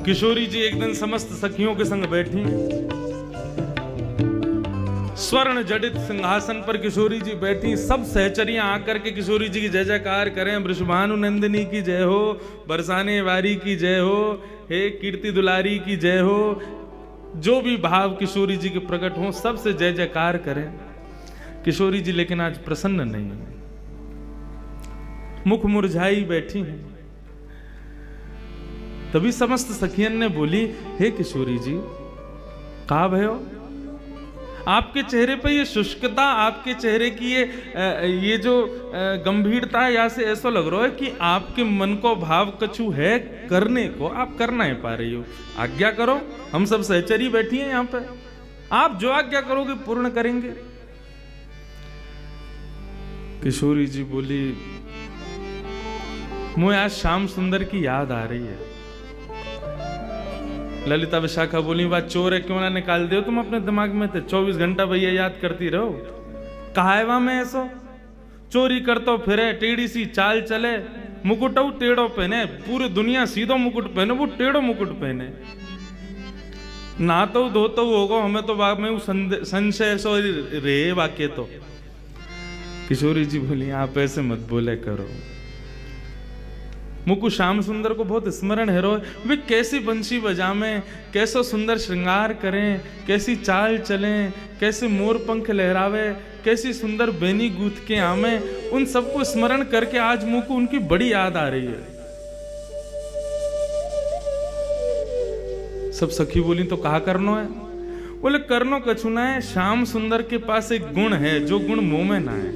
किशोरी जी एक दिन समस्त सखियों के संग बैठी, स्वर्ण जडित सिंहासन पर किशोरी जी बैठी। सब सहचरियां आकर के किशोरी जी की जय जयकार करें। वृषभानु नंदिनी की जय हो, बरसाने वारी की जय हो, हे कीर्ति दुलारी की जय हो। जो भी भाव किशोरी जी के प्रकट हो, सबसे जय जयकार करें। किशोरी जी लेकिन आज प्रसन्न नहीं है, मुख मुरझाई बैठी हैं। तभी समस्त सखियन ने बोली, हे किशोरी जी, कहा भयो, आपके चेहरे पर ये शुष्कता, आपके चेहरे की ये जो गंभीरता है, यहाँ से ऐसा लग रहा है कि आपके मन को भाव कछु है करने को, आप कर नहीं पा रही हो। आज्ञा करो, हम सब सहचरी बैठी हैं यहाँ पे, आप जो आज्ञा करोगे पूर्ण करेंगे। किशोरी जी बोली, मुझे आज श्याम सुंदर की याद आ रही है। ललिता विशाखा बोली, बात चोर है, क्यों ना निकाल दो तुम अपने दिमाग में थे। 24 घंटा भैया याद करती रहो। कहा है वहां में ऐसो चोरी करतो फिरे, टेढ़ी सी चाल चले, मुकुट टेढ़ो पहने, पूरी दुनिया सीधो मुकुट पहने, वो टेढ़ो मुकुट पहने। नहातो धोतो होगो, हमें तो बाग में संशय सो रे वाक्य। तो किशोरी जी बोली, आप ऐसे मत बोले करो। मुकु श्याम सुंदर को बहुत स्मरण है रो, वे कैसी बंशी बजावें, कैसो सुंदर श्रृंगार करें, कैसी चाल चलें, कैसे मोर पंख लहरावे, कैसी सुंदर बेनी गूथ के आमे। उन सबको स्मरण करके आज मुकु उनकी बड़ी याद आ रही है। सब सखी बोली, तो कहा करनो है? बोले, करनो कछु ना है, श्याम सुंदर के पास एक गुण है, जो गुण मुंह में ना है।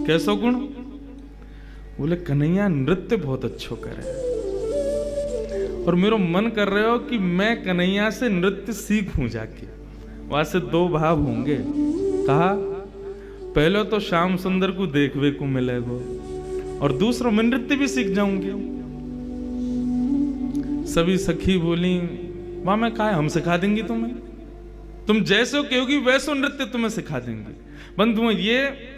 कैसो गुण? बोले, कन्हैया नृत्य बहुत अच्छो करे, और मेरा मन कर रहे हो कि मैं कन्हैया से नृत्य सीखूं जाके। वहां से दो भाव होंगे। कहा, पहले तो श्याम सुंदर को देखने को मिलेगा, और दूसरा मैं नृत्य भी सीख जाऊंगी। सभी सखी बोली, वहां मैं कहा, हम सिखा देंगी तुम्हें, तुम जैसे हो कहोगी वैसो नृत्य तुम्हें सिखा देंगे। बंधुओं, ये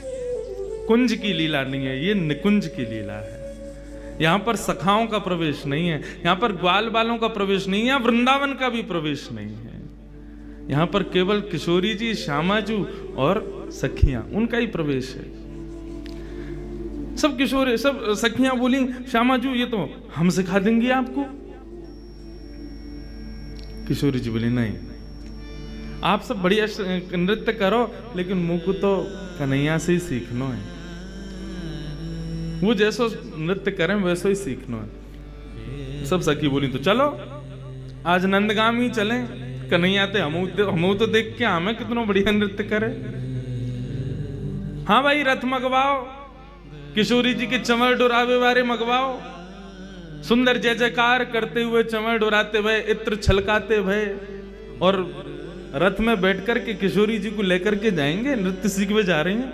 कुंज की लीला नहीं है, ये निकुंज की लीला है। यहां पर सखाओं का प्रवेश नहीं है, यहां पर ग्वाल बालों का प्रवेश नहीं है, वृंदावन का भी प्रवेश नहीं है। यहां पर केवल किशोरी जी, श्यामाजू और सखियां, उनका ही प्रवेश है। सब किशोरी, सब सखियां बोली, श्यामाजू ये तो हम सिखा देंगे आपको। किशोरी जी बोली, नहीं, आप सब बढ़िया नृत्य करो, लेकिन मुझको तो कन्हैया से ही सीखना है। वो जैसो नृत्य करें वैसो ही सीखना है। सब सखी बोली, तो चलो आज नंदगामी चलें, कन्हैया ते हम तो देख के हमें कितना बढ़िया नृत्य करे। हाँ भाई, रथ मंगवाओ, किशोरी जी के चमर डोरावे वाले मंगवाओ, सुंदर जय जयकार करते हुए, चमर डोराते हुए, इत्र छलकाते हुए, और रथ में बैठकर के किशोरी जी को लेकर के जाएंगे। नृत्य सीखवे जा रही हैं।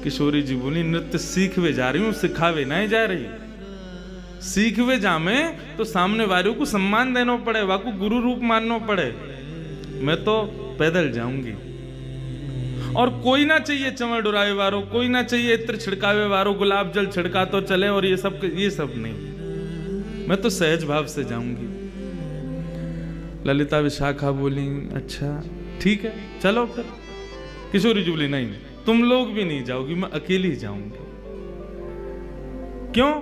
किशोरी जी बोली, नृत्य सीखवे जा रही हूं, सिखावे नहीं जा रही। सीखवे जामे तो सामने वालों को सम्मान देना पड़े, वाको गुरु रूप मानना पड़े। मैं तो पैदल जाऊंगी, और कोई ना चाहिए चमर डुरावे वारो, कोई ना चाहिए इत्र छिड़कावे वारो, गुलाब जल छिड़का तो चले, और ये सब नहीं। मैं तो सहज भाव से जाऊंगी। ललिता विशाखा बोली, अच्छा ठीक है, चलो फिर। किशोरी जी बोली, नहीं, तुम लोग भी नहीं जाओगी, मैं अकेली जाऊंगी। क्यों?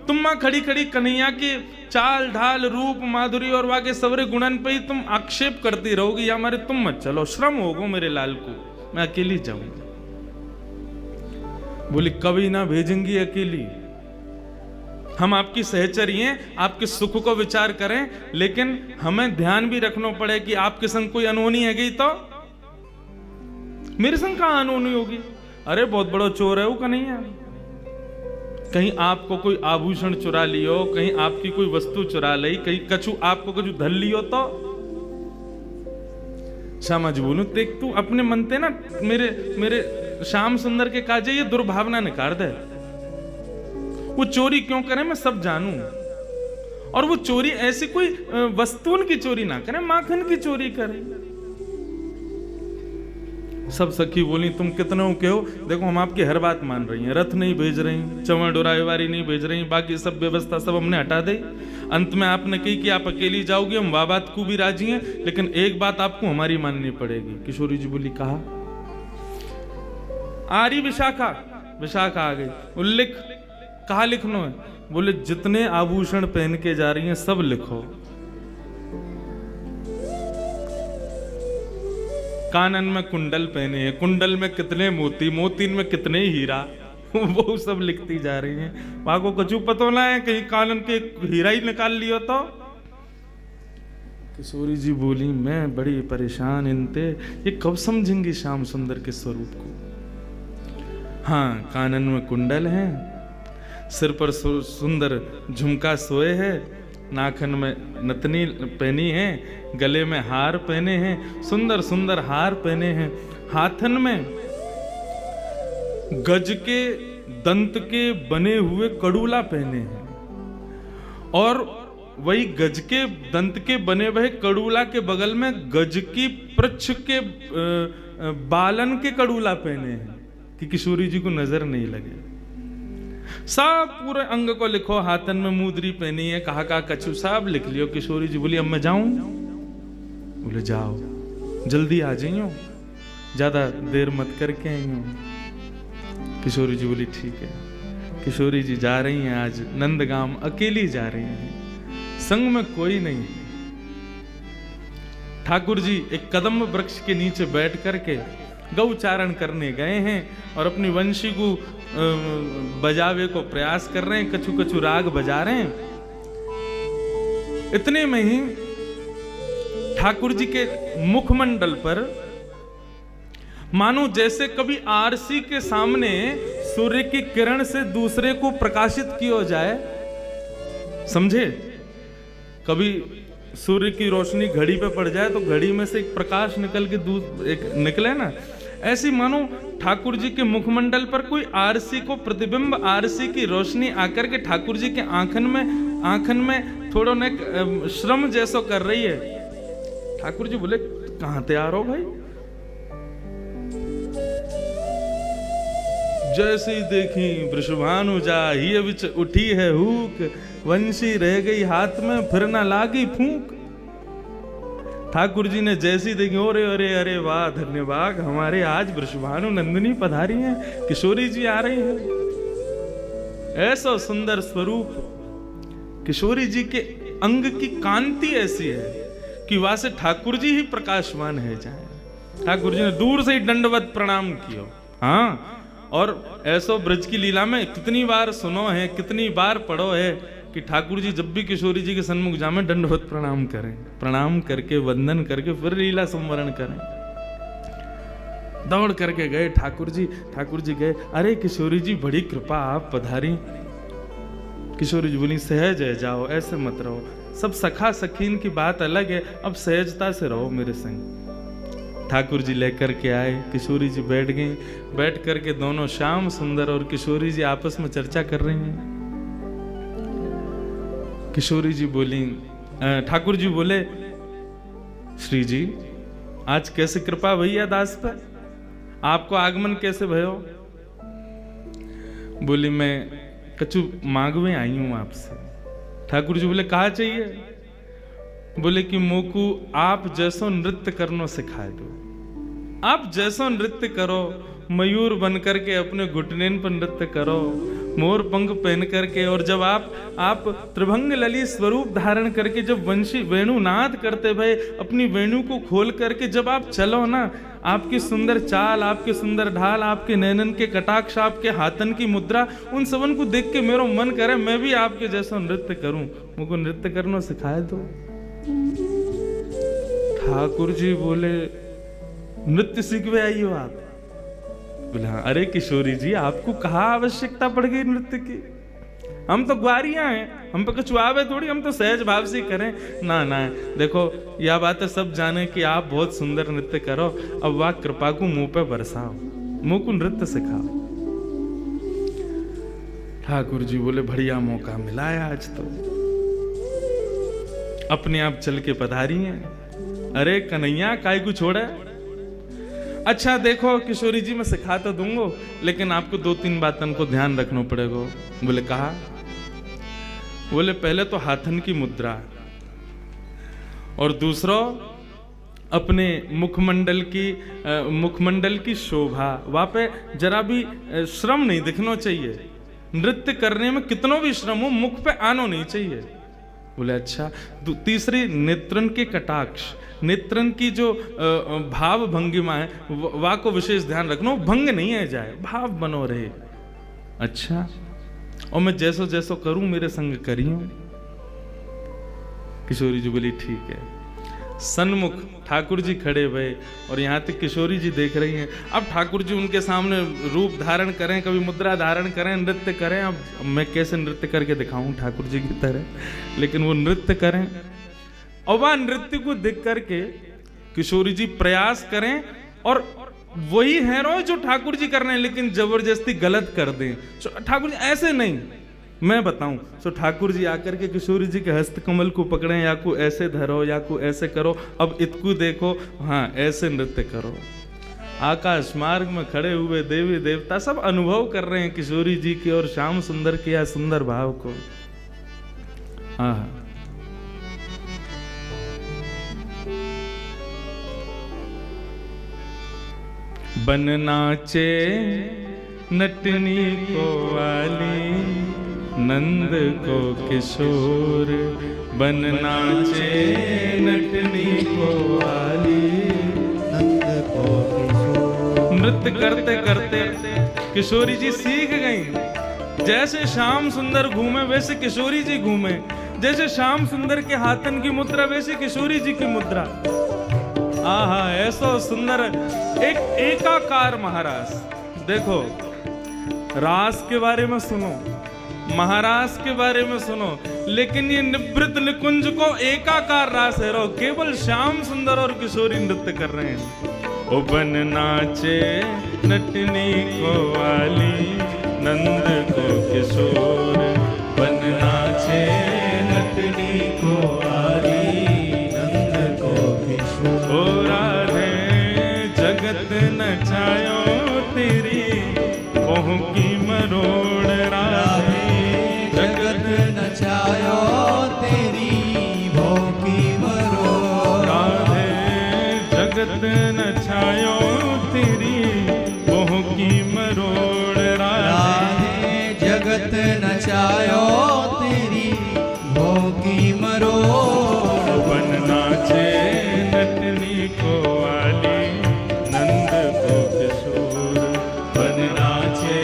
तुम मां खड़ी खड़ी कन्हैया के चाल ढाल रूप माधुरी और वाके सवरे गुणन पे ही तुम आक्षेप करती रहोगी, या हमारे तुम मत चलो, श्रम होगा मेरे लाल को, मैं अकेली जाऊंगी। बोली, कभी ना भेजेंगी अकेली, हम आपकी सहचरी हैं, आपके सुख को विचार करें, लेकिन हमें ध्यान भी रखना पड़े कि आपके संग कोई अनहोनी है गई तो मेरे संग कहां अनहोनी होगी। अरे बहुत बड़ा चोर है वो कन्हैया, कहीं आपको कोई आभूषण चुरा लियो, कहीं आपकी कोई वस्तु चुरा ली, कहीं कछु आपको कछु धर लियो तो। श्यामा जी बोलूं, देख तू अपने मनते ना मेरे श्याम सुंदर के काजे ये दुर्भावना निकाल दे। वो चोरी क्यों करे मैं सब जानूं, और वो चोरी ऐसी कोई वस्तुओं की चोरी ना करे, माखन की चोरी करे। सब सखी बोली, तुम कितनों के हो, देखो हम आपकी हर बात मान रही हैं, रथ नहीं भेज रही, चमर डोरावेवारी नहीं भेज रही, बाकी सब व्यवस्था सब हमने हटा दी। अंत में आपने कही कि आप अकेली जाओगी, हम वाह बात को भी राजी हैं, लेकिन एक बात आपको हमारी माननी पड़ेगी। किशोरी जी बोली कहा। आ रही विशाखा। विशाखा आ गई। उल्लिख कहा लिखनो है? बोले जितने आभूषण पहन के जा रही हैं सब लिखो। कानन में कुंडल पहने हैं, कुंडल में कितने मोती, मोतीन में कितने हीरा, वो सब लिखती जा रही हैं। वहां को कछु पतो ना है कहीं कानन के हीरा ही निकाल लियो तो। किशोरी जी बोली मैं बड़ी परेशान इनते, ये कब समझेंगी श्याम सुंदर के स्वरूप को। हाँ, कानन में कुंडल है, सिर पर सुंदर झुमका सोए है, नाखन में नथनी पहनी है, गले में हार पहने हैं, सुंदर सुंदर हार पहने हैं, हाथन में गज के दंत के बने हुए कड़ूला पहने हैं, और वही गज के दंत के बने हुए कड़ूला के बगल में गज की पृच्छ के बालन के कड़ूला पहने हैं कि किशोरी जी को नजर नहीं लगे। सब पूरे अंग को लिखो, हाथन में मुद्री पहनी है, कहा कछु साहब लिख लियो। किशोरी जी बोली अब मैं जाऊं? बोले जाओ, जल्दी आ जाइयो, ज्यादा देर मत करके आइयो। किशोरी जी बोली ठीक है। किशोरी जी जा रही हैं, आज नंदगाम अकेली जा रही हैं, संग में कोई नहीं। ठाकुर जी एक कदम वृक्ष के नीचे बैठ करके गौचारण करने गए हैं और अपनी वंशी को बजावे को प्रयास कर रहे हैं, कछु कछु राग बजा रहे हैं। इतने में ही ठाकुर जी के मुखमंडल पर मानो जैसे कभी आरसी के सामने सूर्य की किरण से दूसरे को प्रकाशित किया जाए, समझे? कभी सूर्य की रोशनी घड़ी पे पड़ जाए तो घड़ी में से एक प्रकाश निकल के एक निकले ना, ऐसी मानो ठाकुर जी के मुखमंडल पर कोई आरसी को प्रतिबिंब, आरसी की रोशनी आकर के ठाकुर जी के आंखन में थोड़ा न श्रम जैसो कर रही है। ठाकुर जी बोले कहां तैयार हो भाई? जैसे ही देखी वृषभानु जा ही विच उठी है हुक, वंशी रह गई हाथ में फिर ना लागी फूंक। ठाकुर जी ने जैसी देखी, अरे अरे अरे वाह धन्यवाद, हमारे आज वृषभानु नंदिनी पधारी हैं, किशोरी जी आ रही हैं। ऐसा सुंदर स्वरूप किशोरी जी के अंग की कांति ऐसी है कि वहां से ठाकुर जी ही प्रकाशवान है जाए। ठाकुर जी ने दूर से ही दंडवत प्रणाम किया। हाँ, और ऐसो ब्रज की लीला में कितनी बार सुनो है, कितनी बार पढ़ो है कि ठाकुर जी जब भी किशोरी जी के सन्मुख जामे दंडवत प्रणाम करें, प्रणाम करके वंदन करके फिर लीला संवरण करें। दौड़ करके गए ठाकुर जी गए, अरे किशोरी जी बड़ी कृपा, आप पधारी। किशोरी जी बोली सहज है, जाओ, ऐसे मत रहो, सब सखा सखीन की बात अलग है, अब सहजता से रहो मेरे संग। ठाकुर जी लेकर के आए, किशोरी जी बैठ गई, बैठ करके दोनों श्याम सुंदर और किशोरी जी आपस में चर्चा कर रही हैं। किशोरी जी बोली, ठाकुर जी बोले श्री जी आज कैसे कृपा भैया दास पर, आपको आगमन कैसे भयो? बोली मैं कछु मांगवे आई हूं आपसे। ठाकुर जी बोले कहा चाहिए? बोले कि मोकू आप जैसो नृत्य करनो सिखा दो, आप जैसो नृत्य करो, मयूर बन करके अपने घुटनेन पर नृत्य करो, मोर पंख पहन करके, और जब आप त्रिभंग ललित स्वरूप धारण करके जब वंशी वेणुनाद करते भय अपनी वेणु को खोल करके जब आप चलो ना, आपकी सुंदर चाल, आपके सुंदर ढाल, आपके नैनन के कटाक्ष, आपके हाथन की मुद्रा, उन सबन को देख के मेरा मन करे मैं भी आपके जैसा नृत्य करूं, मुझको नृत्य करना सिखाए दो। ठाकुर जी बोले नृत्य सीखवे आई हो आप? बोले हाँ। अरे किशोरी जी आपको कहाँ आवश्यकता पड़ गई नृत्य की? हम तो ग्वारियां हैं, हम पे कुछ आवे थोड़ी, हम तो सहज भाव से करें ना। ना देखो यह बात है सब जाने कि आप बहुत सुंदर नृत्य करो, अब वाह कृपा को मुंह पे बरसाओ, मुंह को नृत्य सिखाओ। ठाकुर जी बोले बढ़िया मौका मिला है आज तो, अपने आप चल के पधारी हैं। अरे कन्हैया काय को छोड़े? अच्छा देखो किशोरी जी मैं सिखा तो दूंगा, लेकिन आपको 2-3 बातों को ध्यान रखना पड़ेगा। बोले कहा? बोले पहले तो हाथन की मुद्रा और दूसरा अपने मुखमंडल की शोभा, वहां पे जरा भी श्रम नहीं दिखना चाहिए। नृत्य करने में कितनों भी श्रम हो, मुख पे आना नहीं चाहिए। बोले अच्छा। तीसरी नेत्रन के कटाक्ष, नेत्रन की जो भाव भंगिमा है वह को विशेष ध्यान रखना, भंग नहीं है जाए, भाव बनो रहे। अच्छा, और मैं जैसो जैसो करूं मेरे संग करियो। किशोरी जी बोली ठीक है। सन्मुख ठाकुर जी खड़े हुए और यहाँ तक किशोरी जी देख रही हैं। अब ठाकुर जी उनके सामने रूप धारण करें, कभी मुद्रा धारण करें, नृत्य करें। अब मैं कैसे नृत्य करके दिखाऊं ठाकुर जी की तरह, लेकिन वो नृत्य करें और वह नृत्य को देख करके किशोरी जी प्रयास करें और वही है जो ठाकुर जी कर रहे हैं, लेकिन जबरदस्ती गलत कर दें। ठाकुर जी ऐसे नहीं, मैं बताऊं। सो ठाकुर जी आकर के किशोरी जी के हस्त कमल को पकड़े, या को ऐसे धरो या को ऐसे करो, अब इतकू देखो, हाँ ऐसे नृत्य करो। आकाश मार्ग में खड़े हुए देवी देवता सब अनुभव कर रहे हैं किशोरी जी के और श्याम सुंदर के या सुंदर भाव को। हाँ, बन नाचे नटनी को वाली, नंद को किशोर, बन नाचे नटनी को वाली, नंद को किशोर। नृत्य करते करते किशोरी जी सीख गईं। जैसे श्याम सुंदर घूमे वैसे किशोरी जी घूमे, जैसे श्याम सुंदर के हाथन की मुद्रा वैसे किशोरी जी की मुद्रा। आहा, ऐसा सुंदर एक एकाकार महारास। देखो, रास के बारे में सुनो, महारास के बारे में सुनो, लेकिन ये निवृत्त निकुंज को एकाकार रास है रो, केवल श्याम सुंदर और किशोरी नृत्य कर रहे हैं। ओ बन नाचे नटनी को वाली, नंद को किशोर, बन नाचे नटनी को वाली, नंद को किशोर। ओ राधे जगत नचायो तेरी बहु की मरोड़, राधे जगत नचायो तेरी बहु की मरोड़, राधे जगत नचायो तेरी बहु की मरोड़, राधे जगत नचायो तेरी बहु की मरोड़। बन नाचे नटनी को वाली, नंद को किशोर, बन नाचे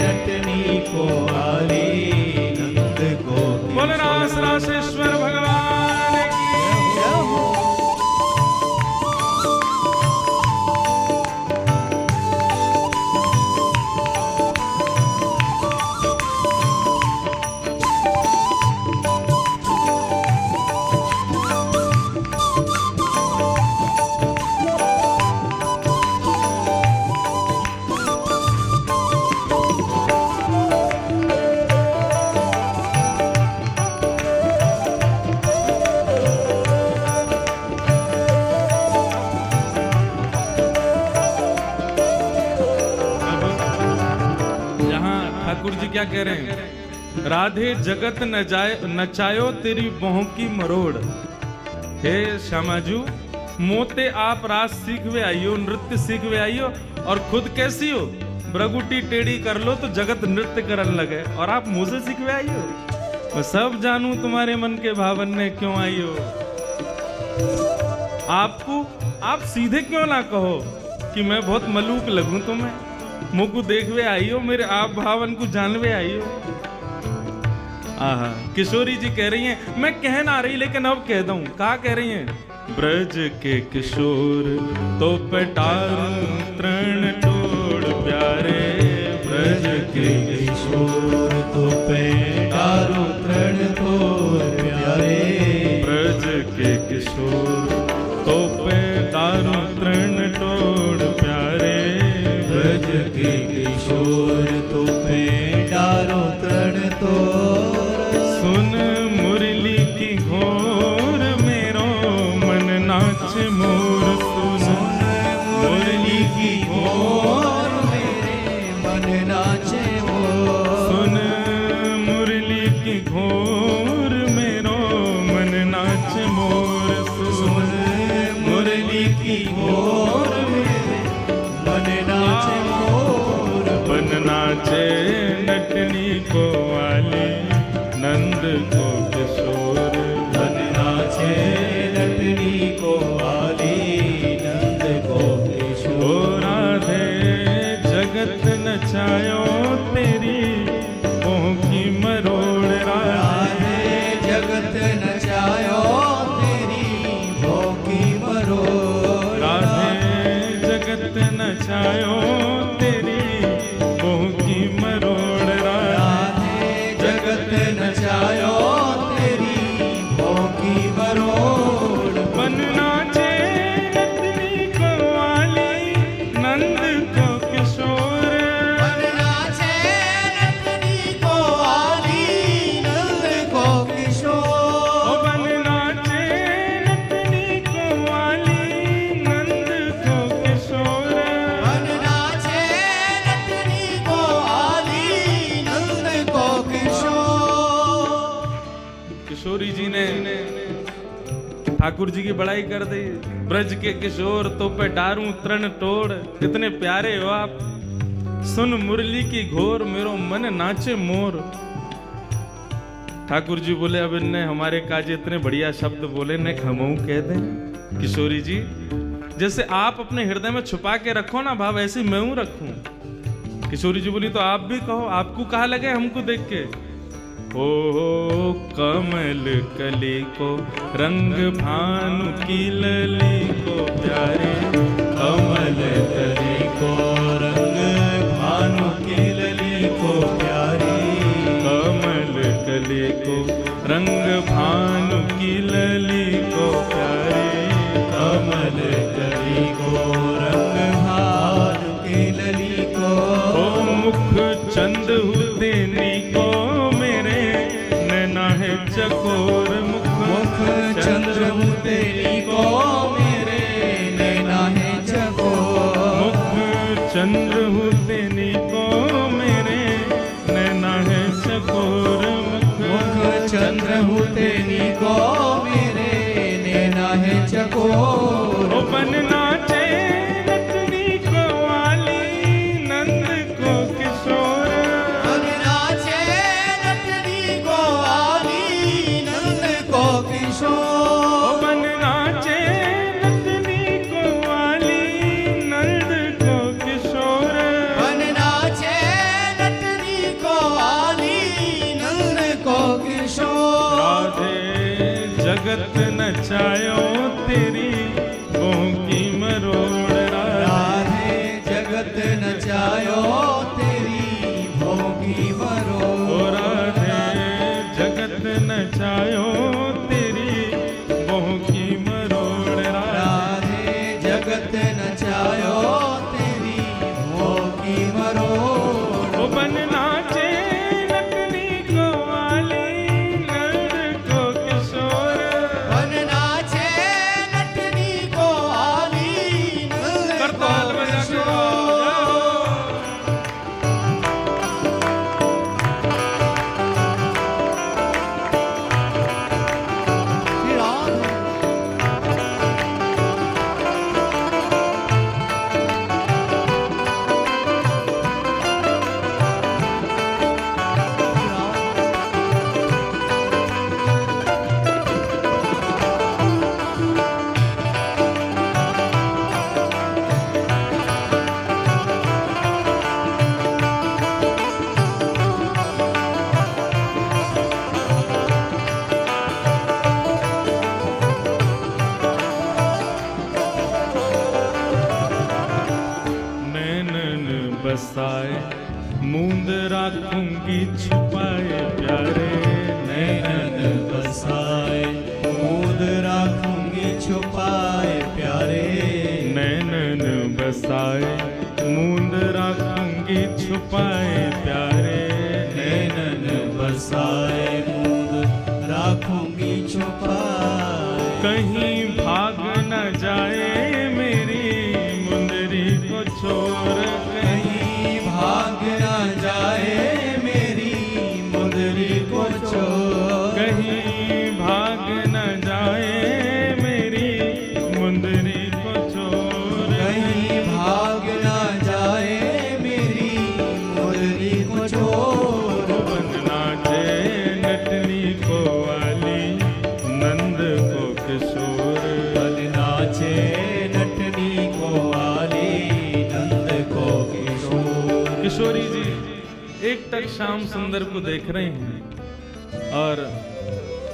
नटनी को वाली, नंद को। बोल रास रासेश्वर भगवान की। क्या कह रहे हैं? राधे जगत नचायो तेरी बहु की मरोड़। हे श्यामाजू, मोते आप रास सीखवे आइयो, नृत्य सीखवे आइयो, और खुद कैसी हो? ब्रगुटी टेढ़ी कर लो तो जगत नृत्य करने लगे, और आप मुझसे सीखवे आइयो। मैं सब जानू तुम्हारे मन के भावन में क्यों आइयो। आप सीधे क्यों ना कहो कि मैं बहुत मलूक लगूं तुम्हें, मुझको देखवे आइयो, मेरे आप भावन को जानवे आइयो। आहा, किशोरी जी कह रही हैं, मैं कह ना रही लेकिन अब कह दूं। कहा कह रही हैं? ब्रज के किशोर तो पटार तृण तोड़ प्यारे, ब्रज के किशोर तो पटार तृण तोड़ प्यारे, ब्रज के किशोर तो पटार तृण तोड़ प्यारे, ब्रज के किशोर तो पटार तृण तोड़। सुन मुरली की घोर मेरो मन नाच मोर, सुन मुरली की घोर मेरे मन नाचे मोर, सुन मुरली की घोर को वाली नंद को किशोर। बन नाचे नटनी को वाली नंद को किशोर। ओ राधे जगत नचायो तेरी मोह की मरोड़। राधे जगत नचायो तेरी मोह की मरोड़। राधे जगत नचायो तेरी मोह की मरोड़। राधे जगत नचायो तेरी मोह की मरोड़। बन नाचे नटनी को वाली नंद को किशोर। बन नाचे नटनी को वाली नंद को किशोर। ओ बन नाचे नटनी को वाली नंद को किशोर। बन नाचे नटनी को वाली नंद को किशोर। किशोरी जी ने ठाकुर जी की बड़ाई कर दी। ब्रज के किशोर तो पे डारूं तरण तोड़। इतने प्यारे हो आप, सुन मुरली की घोर मेरो मन नाचे मोर। ठाकुर जी बोले अब इनने हमारे काजे इतने बढ़िया शब्द बोले ने हमऊ कह दे। किशोरी जी जैसे आप अपने हृदय में छुपा के रखो ना भाव, ऐसे मैं हूं रखूं। किशोरी जी बोली तो आप भी कहो, आपको कहा लगे हमको देख के। ओ कमल कली को रंग भानु की लली को प्यारे। कमल कली को रंग भानु की लली को प्यारी। कमल कली को रंग भानु की लली को प्यारे। कमल कली को रंग भानु की लली को। ओ मुख चंद देनी को मेरे नैना है चकोर। मुख चंद्र तेरी को मेरे नैना है चकोर। मुख चंद्र देनी को मेरे नैना है चकोर। मुख चंद्र तेरी को मेरे नैना है चकोर। ओ बन नाचे नटनी को वाली नंद को किशोर। बन नाचे नटनी को वाली नंद को किशोर। ओ बन नाचे नटनी को वाली नंद को किशोर। बन नाचे नटनी को वाली नंद को किशोर। राधे जगत नचायो तेरी मोह की मरोड़। राधे जगत नचायो तेरी भोगी मरोड़। ओ राधे जगत नचायो तेरी मोह की मरोड़। राधे जगत नचायो तेरी भोगी मरोड़। ओ बन नाचे नटनी को वाली नंद को किशोर। बन नाचे नटनी को वाली नंद को करताल बजा के किशोर। श्री राम। नैनन बसाए मूंद राखूंगी छुपाए प्यारे। नैनन बसाए मूंद राखूंगी छुपाए प्यारे। नैनन बसाए मूंद राखूंगी छुपाए प्यारे। नैनन बसाए मूंद राखूंगी छुपाए। कहीं भाग न जाए मेरी मुंदरी को छोड़। कहीं भाग न जाए मेरी मुंदरी को टक श्याम सुंदर को देख रहे हैं और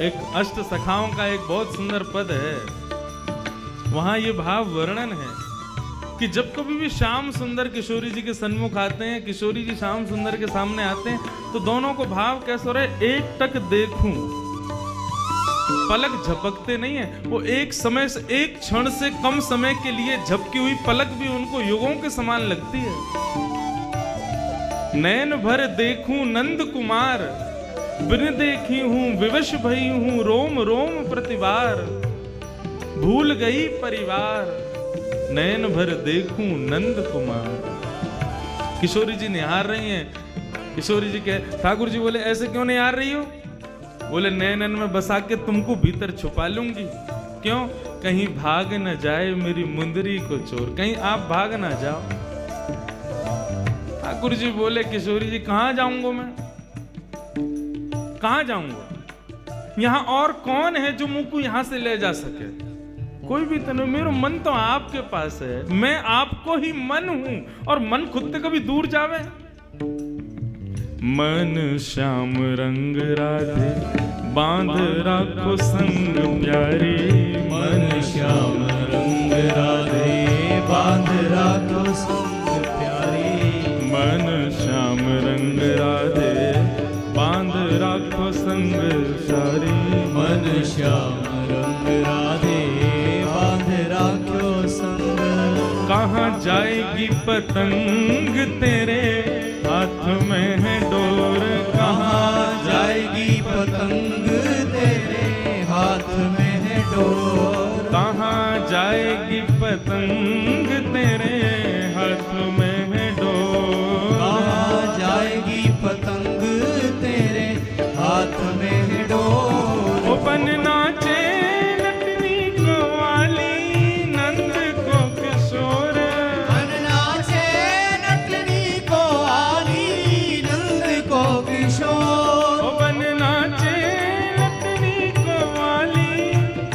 एक अष्ट सखाओं का एक बहुत सुंदर पद है, वहां ये भाव वर्णन है कि जब कभी भी श्याम सुंदर किशोरी जी के सन्मुख आते हैं, किशोरी जी श्याम सुंदर के सामने आते हैं, तो दोनों को भाव कैसे हो रहा है, एक टक देखूं, पलक झपकते नहीं है, वो एक समय से, एक क्षण से कम समय के लिए झपकी हुई पलक भी उनको युगों के समान लगती है। नैन भर देखूं नंद कुमार, बिन देखी हूं विवश भई हूं, रोम रोम प्रतिवार, भूल गई परिवार, नैन भर देखूं नंद कुमार। किशोरी जी निहार रही हैं। किशोरी जी कहे, ठाकुर जी बोले ऐसे क्यों निहार रही हो? बोले नैनन में बसा के तुमको भीतर छुपा लूंगी। क्यों? कहीं भाग न जाए मेरी मुंदरी को चोर, कहीं आप भाग ना जाओ। ठाकुर जी बोले, किशोरी जी कहां जाऊंगा मैं, कहां जाऊंगा? यहां और कौन है जो मुझको यहां से ले जा सके? कोई भी तो नहीं, मेरा मन तो आपके पास है, मैं आपको ही मन हूं, और मन खुद से कभी दूर जावे? मन श्याम रंग राधे बांध राखो संग प्यारी, मन श्याम रंग राधे बांध राखो संग प्यारी, मन श्याम रंग राधे बांध राखो संग सारी, मन श्याम रंग राधे बांध राखो संग। कहाँ जाएगी पतंग तेरे हाथ में है डोर, कहाँ जाएगी पतंग तेरे हाथ में है डोर, कहाँ जाएगी पतंग तेरे हाथ में है डोर, कहाँ जाएगी पतंग तेरे हाथ में है डोर। ओ बन नाचे नटनी को वाली नंद को किशोर, बन नाचे नटनी को वाली नंद को किशोर, ओ बन नाचे नटनी को वाली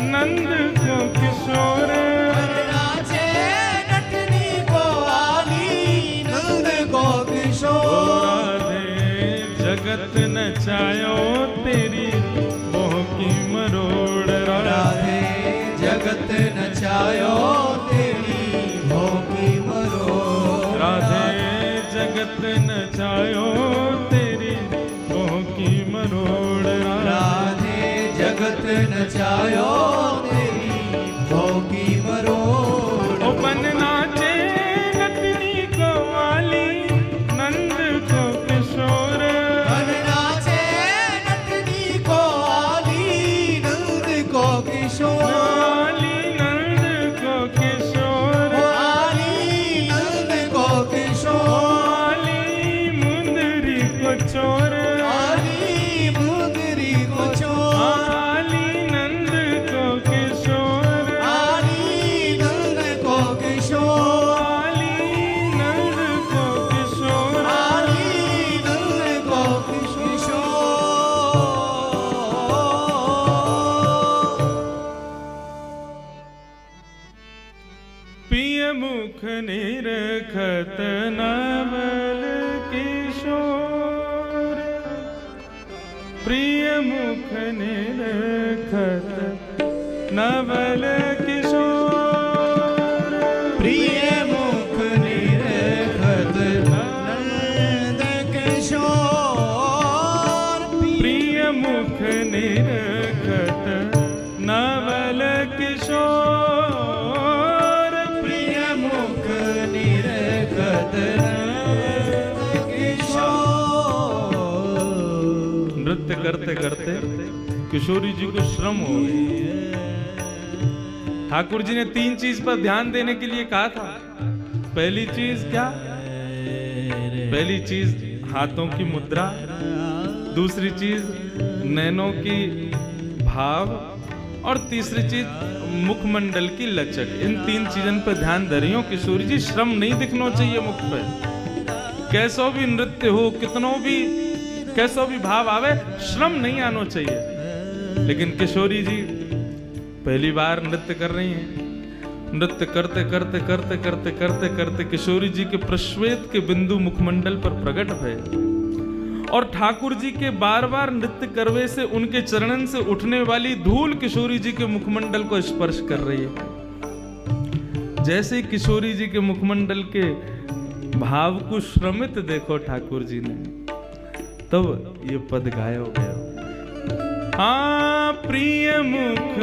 नंद को किशोर, बन नाचे नटनी को वाली नंद को किशोर। राधे जगत नचायो तेरी मोह की मरोड़, राधे जगत नचायो तेरी भोगी मरोड़, राधे जगत नचायो तेरी मोह की मरोड़, राधे जगत नचायो तेरी भोगी मरोड़। ओ बन नाचे नटनी को वाली नंद को किशोर, बन नाचे नटनी को वाली नंद को किशोर, वाली नंद को किशोर, वाली नंद को किशोर, वाली मुंदरी को चोर, वाली मुंदरी को चोर, वाली नंद को किशोर, वाली नंद को किशोर, वाली नंद को किशोर, वाली नंद को किशोर। पिय मुख निरखत नवल किशोर, प्रिय मुख निरखत नवल किशोर, प्रिय मुख निरखत नंद किशोर, प्रिय मुख निरखत नवल किशोर, प्रिय मुख निरखत नंद किशोर। नृत्य करते करते किशोरी जी को श्रम हो गई। ठाकुर जी ने 3 चीज पर ध्यान देने के लिए कहा था। पहली चीज क्या? पहली चीज हाथों की मुद्रा, दूसरी चीज नैनों की भाव, और तीसरी चीज मुखमंडल की लचक। इन 3 चीजों पर ध्यान दे रही हो किशोरी जी। श्रम नहीं दिखना चाहिए मुख पे, कैसो भी नृत्य हो, कितनों भी कैसो भी भाव आवे, श्रम नहीं आना चाहिए। लेकिन किशोरी जी पहली बार नृत्य कर रही हैं। नृत्य करते करते करते करते करते करते किशोरी जी के प्रश्वेत के बिंदु मुखमंडल पर प्रकट भय, और ठाकुर जी के बार बार नृत्य करवे से उनके चरणन से उठने वाली धूल किशोरी जी के मुखमंडल को स्पर्श कर रही है। जैसे किशोरी जी के मुखमंडल के भाव को श्रमित देखो ठाकुर जी ने, तब ये पद गाया गया। हाँ, प्रिय मुख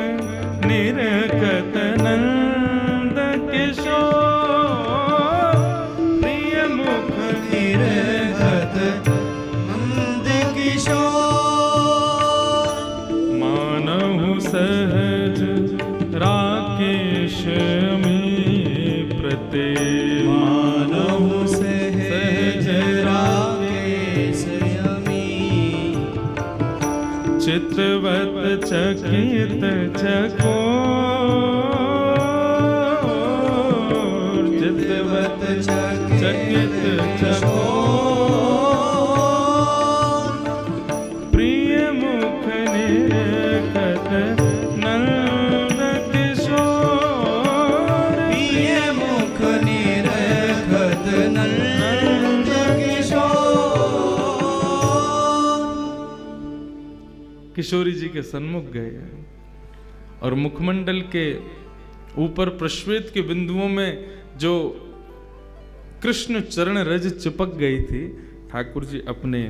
निरखत नंद किशोर, प्रिय मुख निरखत नंद किशोर, मानहु सहज राकेश में प्रते, मानहु सहज राकेश में, चितवत चकित चकोर, चितवत चकित चकोर, प्रिय मुख निरखत नंद किशोर, प्रिय मुख निरखत नंद किशोर। किशोरी जी के सन्मुख गए और मुखमंडल के ऊपर प्रश्वेत के बिंदुओं में जो कृष्ण चरण रज चिपक गई थी, ठाकुर जी अपने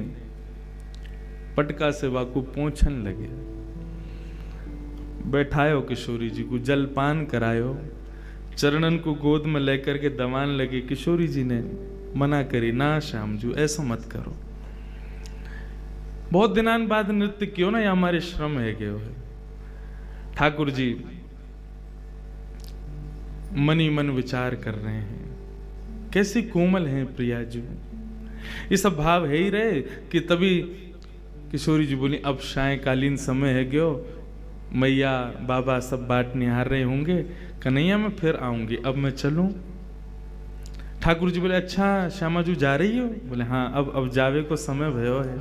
पटका से वाकु पोंछन लगे। बैठायो किशोरी जी को, जलपान करायो, चरणन को गोद में लेकर के दबान लगे। किशोरी जी ने मना करी, ना श्याम जी ऐसा मत करो, बहुत दिनान बाद नृत्य क्यों ना, ये हमारे श्रम है गए है। ठाकुर जी मनी मन विचार कर रहे हैं, कैसी कोमल हैं प्रिया जी, ये सब भाव है ही रहे कि तभी किशोरी जी बोली, अब सायकालीन समय है गयो, मैया बाबा सब बाट निहार रहे होंगे, कन्हैया मैं फिर आऊंगी, अब मैं चलूं। ठाकुर जी बोले, अच्छा श्यामा जी जा रही हो? बोले हाँ, अब जावे को समय भयो है।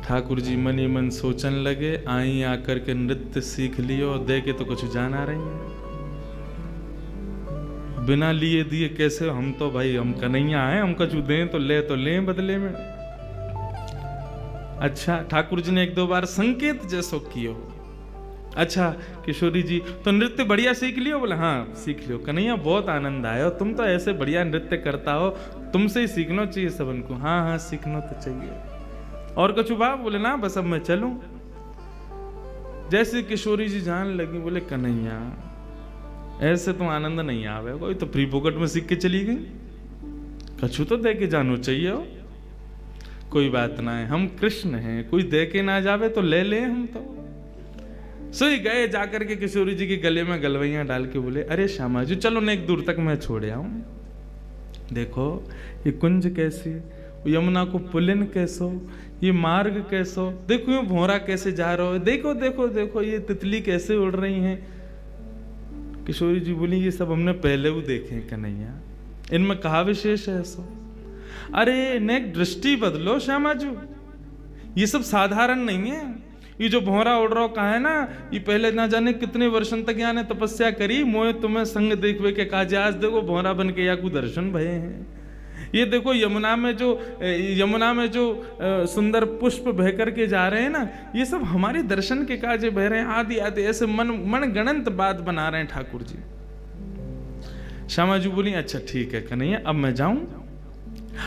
ठाकुर जी मनी मन सोचन लगे, आई आकर के नृत्य सीख लियो, दे के तो कुछ जान आ रही है, बिना लिए दिए कैसे, हम तो भाई हम कन्हैया आए, हम कछु दें तो ले बदले में। अच्छा, ठाकुर जी ने एक दो बार संकेत जैसो कियो। अच्छा किशोरी जी तो नृत्य बढ़िया सीख लियो? बोले हाँ सीख लियो। कन्हैया बहुत आनंद आया, तुम तो ऐसे बढ़िया नृत्य करता हो, तुमसे ही सीखना चाहिए सबन को। हाँ हाँ सीखना तो चाहिए। और कछु बाप? बोले ना बस अब मैं चलूं। जैसे किशोरी जी जान लगी, बोले कन्हैया ऐसे तो आनंद नहीं आवे, कोई तो फ्री पॉकेट में सीख के चली गई, कछु तो दे के जानो चाहिए हो। कोई बात ना है, हम कृष्ण हैं, कोई दे के ना जावे तो ले ले हम तो। सोई गए, जाकर के किशोरी जी के गले में गलवैया डाल के बोले, अरे श्यामा जी चलो न एक दूर तक मैं छोड़ आऊं। देखो ये कुंज कैसी, यमुना को पुलिन कैसो, ये मार्ग कैसो, देखो ये भोरा कैसे जा रहा है, देखो देखो देखो ये तितली कैसे उड़ रही हैं। किशोरी जी बोली ये सब हमने पहले भी देखे हैं कन्हैया, इनमें कहा विशेष है ऐसा? अरे नेक दृष्टि बदलो श्यामा जी, ये सब साधारण नहीं है। ये जो भौरा उड़ रहा कहा है ना, ये पहले ना जाने कितने वर्षन तक यहाँ ने तपस्या करी, मोए तुम्हें संग देखवे के काज, आज देखो भौरा बन के या को दर्शन भये हैं। ये देखो यमुना में जो सुंदर पुष्प बह करके जा रहे हैं ना, ये सब हमारे दर्शन के काजे बह रहे हैं। आदि आदि ऐसे मन गणंत बात बना रहे हैं ठाकुर जी। श्यामा जी बोली अच्छा ठीक है कन्हैया अब मैं जाऊं।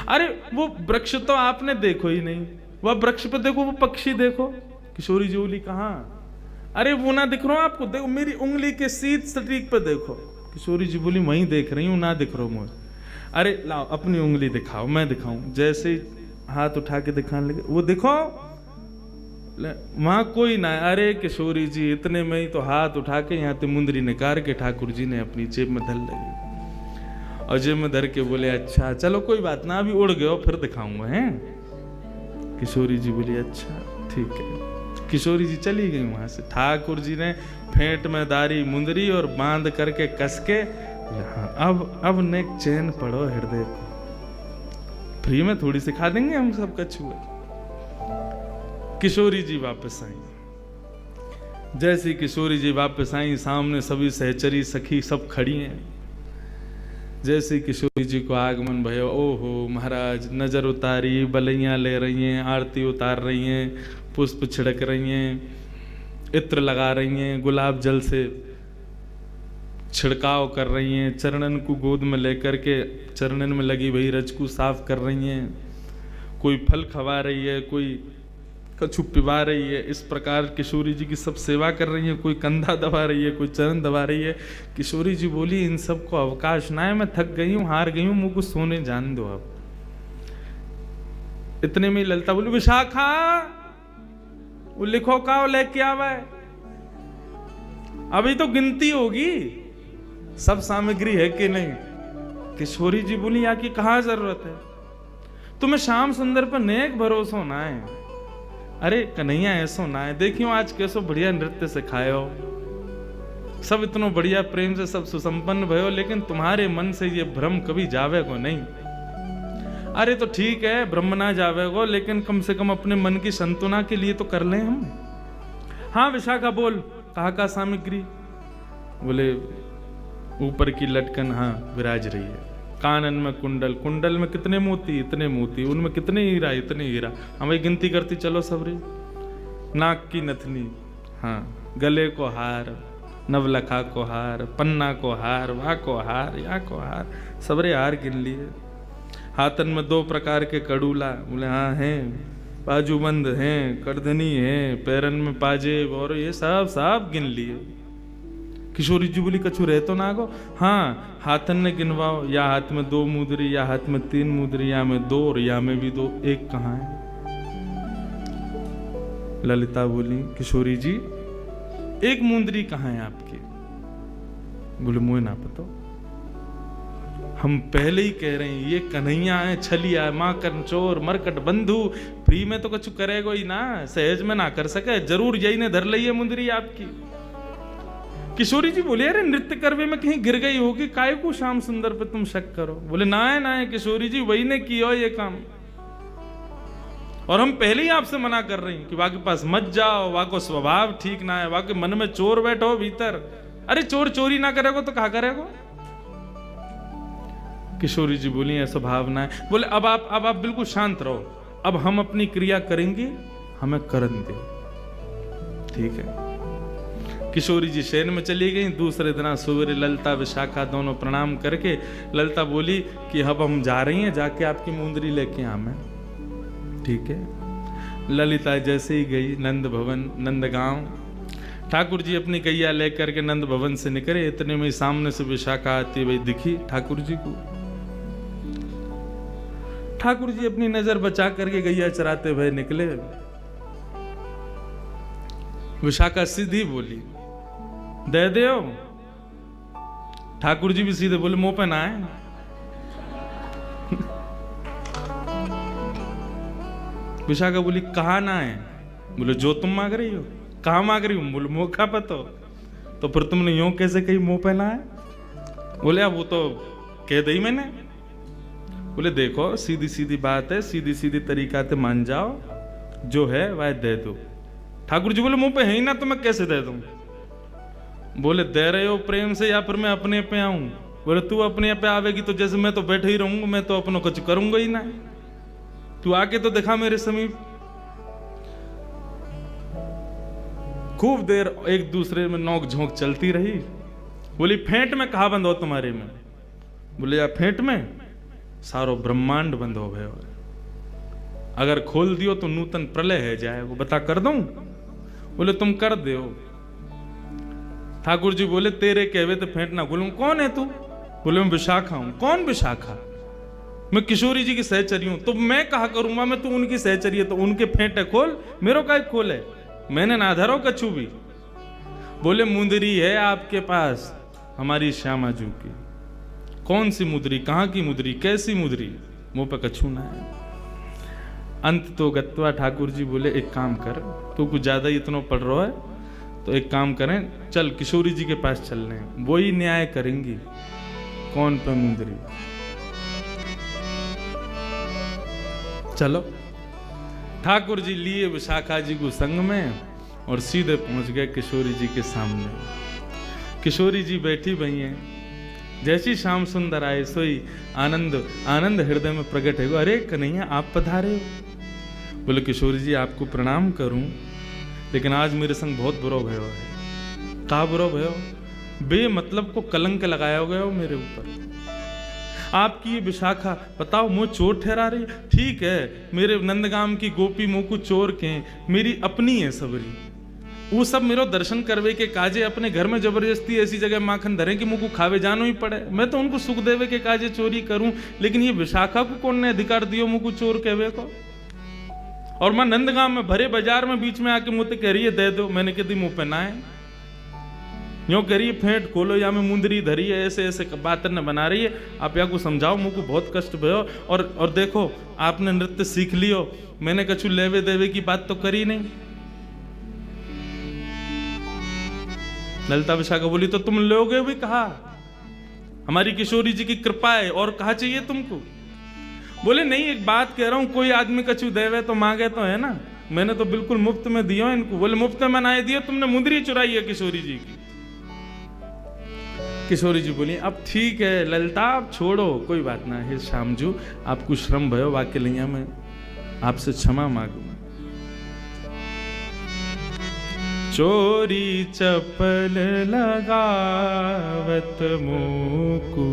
अरे वो वृक्ष तो आपने देखो ही नहीं, वह वृक्ष पे देखो, वो पक्षी देखो। किशोरी जी बोली कहाँ? अरे वो ना दिख रहा हूं आपको, देखो मेरी उंगली के सीध सटीक पे देखो। किशोरी जी बोली वहीं देख रही हूं, ना दिख रहा हूं मुझे। अरे लाओ अपनी उंगली दिखाओ, मैं दिखाऊं। जैसे ही हाथ उठा के दिखाने लगे, वो देखो वहां कोई ना। अरे किशोरी जी इतने में ही तो हाथ उठा के यहाँ ते मुंदरी निकाल के ठाकुर जी ने अपनी जेब में धर लगी और जेब में धर के बोले अच्छा चलो कोई बात ना, अभी उड़ गए फिर दिखाऊंगा हैं। किशोरी जी बोली अच्छा ठीक है। किशोरी जी चली गई वहां से। ठाकुर जी ने फेंट में दारी मुंदरी और बांध करके कस के, अब नेक चैन पड़ो हृदय को, फ्री में थोड़ी सिखा देंगे हम सब कछुए। किशोरी जी वापस आई। जैसी किशोरी जी वापस आई, सामने सभी सहचरी सखी सब खड़ी हैं। जैसे किशोरी जी को आगमन भयो, ओहो महाराज नजर उतारी, बलैयां ले रही हैं, आरती उतार रही हैं, पुष्प छिड़क रही हैं, इत्र लगा रही हैं, गुलाब जल से छिड़काव कर रही हैं, चरणन को गोद में लेकर के चरणन में लगी वही रज को साफ कर रही हैं, कोई फल खवा रही है, कोई कछु पिवा रही है। इस प्रकार किशोरी जी की सब सेवा कर रही है, कोई कंधा दबा रही है, कोई चरण दबा रही है। किशोरी जी बोली इन सब को अवकाश ना है, मैं थक गई हूँ, हार गई हूँ, मुझे को सोने जान दो अब। इतने में ललिता बोली विशाखा वो लिखो का लेके आवा है, अभी तो गिनती होगी सब सामग्री है कि नहीं। किशोरी जी बोली या की कहाँ जरूरत है, तुम्हें श्याम सुंदर पर नेक भरोसा ना है। अरे कन्हैया ऐसो ना है, देखियो आज कैसो बढ़िया नृत्य सिखायो, सब इतनो बढ़िया प्रेम से सब सुसंपन्न भयो, लेकिन तुम्हारे मन से ये भ्रम कभी जावे को नहीं। अरे तो ठीक है ब्रह्म ना जावे को, लेकिन कम से कम अपने मन की संतुना के लिए तो कर लें हम। हाँ विशाखा बोल, कहा का सामग्री? बोले ऊपर की लटकन हाँ विराज रही है, कानन में कुंडल, कुंडल में कितने मोती, इतने मोती, उनमें कितने हीरा, इतने हीरा, हमें गिनती करती चलो सबरी। नाक की नथनी, हाँ गले को हार, नवलखा को हार, पन्ना को हार, वाह को हार, या को हार, सबरे हार गिन लिए। हाथन में 2 प्रकार के कड़ूला, बोले हाँ हैं, बाजूबंद हैं, करधनी हैं, पैरन में पाजेब, और ये सब गिन लिए। किशोरी जी बोली कछु रह तो ना गो? हाँ हाथन ने गिनवाओ, या हाथ में 2 मुद्री, या हाथ में 3 मुद्री, या में 2 और या में भी 2, एक कहाँ है? ललिता बोली किशोरी जी एक मुंदरी कहाँ है आपकी? बोले मुझे ना पता, हम पहले ही कह रहे हैं ये कन्हैया है, छलिया है, माँ कंचोर मरकट बंधु, फ्री में तो कुछ करेगा ही ना, सहज में ना कर सके, जरूर यही ने धर ली है मुंदरी आपकी। किशोरी जी बोले अरे नृत्य करवे में कहीं गिर गई होगी, काय को श्याम सुंदर पे तुम शक करो? बोले ना है किशोरी जी, वही ने किया ये काम, और हम पहले ही आपसे मना कर रही हैं कि वहां के पास मत जाओ, वहां को स्वभाव ठीक ना है, वहां के मन में चोर बैठो भीतर। अरे चोर चोरी ना करेगो तो कहा करेगो? किशोरी जी बोली ऐसा भावना है। बोले अब आप बिल्कुल शांत रहो, अब हम अपनी क्रिया करेंगे, हमें करन दे, ठीक है। किशोरी जी शयन में चली गई। दूसरे दिन सवेरे ललिता विशाखा दोनों प्रणाम करके ललिता बोली कि अब हम जा रही हैं, जाके आपकी मुंदरी लेके आ मैं, ठीक है। ललिता जैसे ही गई नंद भवन नंदगांव, ठाकुर जी अपनी गैया लेकर के नंद भवन से निकले। इतने में सामने से विशाखा आती हुई दिखी ठाकुर जी को। ठाकुर जी अपनी नजर बचा करके गैया चराते हुए निकले। विशाखा सीधी बोली दे दो। ठाकुर जी भी सीधे बोले मुंह पे ना है। विशाखा बोली कहा ना है? बोले जो तुम मांग रही हो। कहा मांग रही हूं? बोले मौका पतो। तो फिर तुमने यूं कैसे कही मुंह पे ना है? बोले अब वो तो कह दी मैंने। बोले देखो सीधी सीधी बात है, सीधी सीधी तरीका से मान जाओ, जो है वह दे दो। ठाकुर जी बोले मुंह पे है ही ना तो मैं कैसे दे दूं? बोले दे रहे हो प्रेम से या फिर मैं अपने पे आऊं? बोले तू अपने पे आवेगी तो जैसे मैं तो बैठे ही रहूंगा, मैं तो अपनों कुछ करूंगा ही ना, तू आके तो दिखा मेरे समीप। खूब देर एक दूसरे में नोक झोंक चलती रही। बोली फेंट में कहा बंद हो तुम्हारे में? बोले या फेंट में सारो ब्रह्मांड बंद हो गए, अगर खोल दियो तो नूतन प्रलय है जाए, वो बता कर दूं? बोले तुम कर दो। ठाकुर जी बोले तेरे कहवे तो फेंट ना खोलूं। कौन है तू? बोले मैं विशाखा हूं। कौन विशाखा? मैं किशोरी जी की सहचरी हूं। तो मैं कहा करूंगा मैं, तू उनकी सहचरी है तो उनके फेंटे खोल, मेरो का खोल है, मैंने ना धरो कछु भी। बोले मुंदरी है आपके पास हमारी श्यामा जू की। कौन सी मुद्री? कहां की मुद्री? कैसी मुद्री? मुंह पे कछु ना है। अंत तो गत्वा ठाकुर जी बोले एक काम कर, तू कुछ ज्यादा ही इतना पढ़ रहा है तो एक काम करें, चल किशोरी जी के पास चल रहे हैं, वो ही न्याय करेंगी कौन पे मुंदरी। चलो। ठाकुर जी लिए विशाखा जी को संग में और सीधे पहुंच गए किशोरी जी के सामने। किशोरी जी बैठी भई हैं, जैसी श्याम सुंदर आए सोई आनंद आनंद हृदय में प्रकट है। अरे कन्हैया आप पधारे हो। बोले किशोरी जी आपको प्रणाम करूं, लेकिन आज मेरे संग बहुत बुरा भयो है। का बुरा भयो? बेमतलब को कलंक लगाया गया हो मेरे ऊपर। आपकी ये विशाखा बताओ मुँह चोर ठहरा रही। ठीक है मेरे नंदगाम की गोपी मुँह को चोर के मेरी अपनी है सबरी, वो सब मेरो दर्शन करवे के काजे अपने घर में जबरदस्ती ऐसी जगह माखन धरे कि मुँह को खावे जानो ही पड़े। मैं तो उनको सुख देवे के काजे चोरी करूं, लेकिन ये विशाखा को कौन ने अधिकार दियो मुँह को चोर कहवे को? और मां नंदगाम में भरे बाजार में बीच में आके मुझे कह रही है दे दो। मैंने कह दी मुंह पे ना है, यूं कह रही है फेंट खोलो या में मुंदरी धरी है, ऐसे ऐसे बात न बना रही है। आप या को समझाओ, मुझ को बहुत कष्ट भयो। और देखो आपने नृत्य सीख लियो, मैंने कछु लेवे देवे की बात तो करी नहीं। ललिता विशाखा बोली तो तुम लोगे भी कहा, हमारी किशोरी जी की कृपा है और कहा चाहिए तुमको। बोले नहीं एक बात कह रहा हूं, कोई आदमी कछु देवे तो मांगे तो है ना, मैंने तो बिल्कुल मुफ्त में दियो इनको। बोले मुफ्त में ना दियो, तुमने मुंदरी चुराई है किशोरी जी की। किशोरी जी बोली अब ठीक है ललिता आप छोड़ो, कोई बात ना है श्यामजू, आपको श्रम भयो वाक्य लिया मैं आपसे क्षमा मांगू। चोरी चपल लगावत मोकू,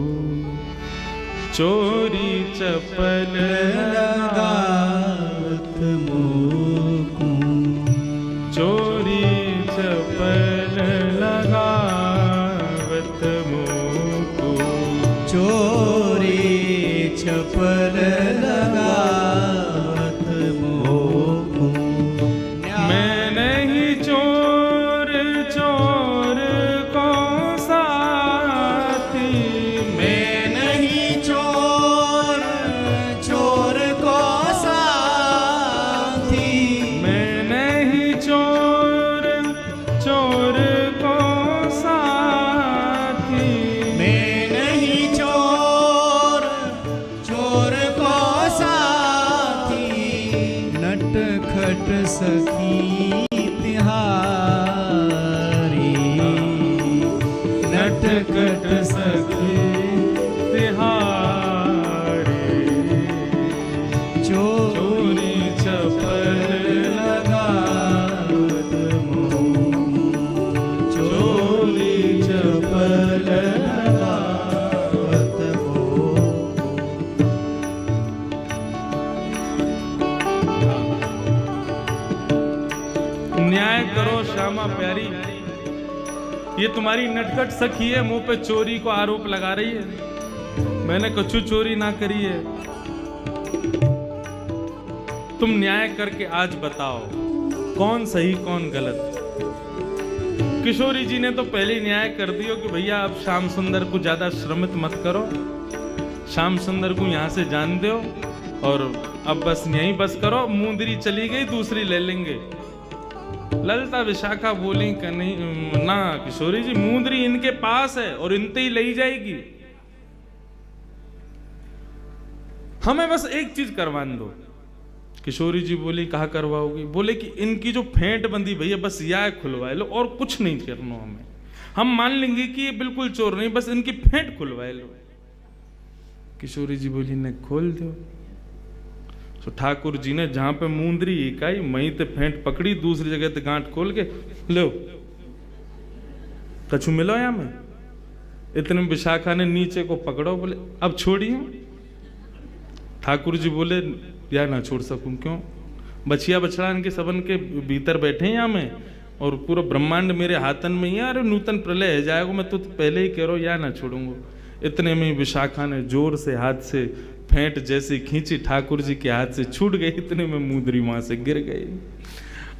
चोरी चपल लगावत मोकू, चोरी चपल लगावत मोकू, चोरी चपल लगावत मोकू। मैं नहीं चोर चोर को साथी, मैं नहीं चोर चोर को साथी, मैं नहीं चोर चोर को साथी, मैं नहीं चोर चोर को साथी। नटखट सखी तिहारी, नटखट सखी तिहारी, चोरी चपल लगावत मोकू, चोरी चपल लगावत मोकू। न्याय करो श्यामा प्यारी, ये तुम्हारी नटखट सखी है, मुंह पे चोरी को आरोप लगा रही है। मैंने कछु चोरी ना करी है। तुम न्याय करके आज बताओ कौन सही कौन गलत। किशोरी जी ने तो पहले ही न्याय कर दियो कि भैया अब श्याम सुंदर को ज्यादा श्रमित मत करो, श्याम सुंदर को यहां से जान दो और अब बस यहीं बस करो। मुंदरी चली गई, दूसरी ले लेंगे। ललिता विशाखा बोली कि नहीं ना किशोरी जी, मुंदरी इनके पास है और इनते ही ले जाएगी, हमें बस एक चीज करवान दो। किशोरी जी बोली कहा करवाओगी? बोले कि इनकी जो फेंट बंदी भैया बस यह खुलवाए लो और कुछ नहीं करना हमें, हम मान लेंगे कि ये बिल्कुल चोर नहीं, बस इनकी फेंट खुलवाए लो। किशोरी जी बोली ने खोल दो। तो ठाकुर जी ने जहां पे मुंदरी इकाई वहीं ते फेंट पकड़ी, दूसरी जगह ते गांठ खोल के लो कछु मिलो या में। इतने में विशाखा ने नीचे को पकड़ो, बोले अब छोड़िए। ठाकुर जी बोले यार ना छोड़ सकूं, क्यों? बछिया बछड़ा इनके सबन के भीतर बैठे हैं यहाँ में और पूरा ब्रह्मांड मेरे हाथन में ही है। अरे नूतन प्रलय है जाएगा, मैं तो पहले ही कह रहा हूँ या ना छोड़ूंगा। इतने में विशाखा ने जोर से हाथ से फेंट जैसी खींची, ठाकुर जी के हाथ से छूट गई। इतने में मुंदरी वहां से गिर गई।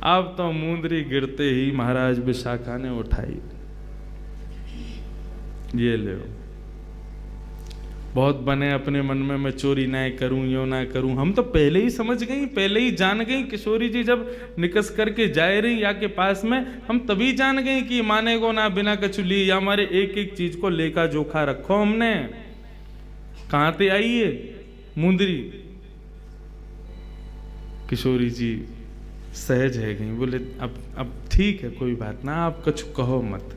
अब तो मुंदरी गिरते ही महाराज विशाखा ने उठाई, ये ले बहुत बने अपने मन में मैं चोरी ना करूं यो ना करूं। हम तो पहले ही समझ गई, पहले ही जान गई। किशोरी जी जब निकस करके जाए रही या के पास में, हम तभी जान गए कि माने को ना बिना कछु ली, या हमारे एक एक चीज को लेखा जोखा रखो। हमने कहां से आई है मुंदरी? किशोरी जी सहज है गई, बोले अब ठीक है कोई बात ना, आप कछु कहो मत,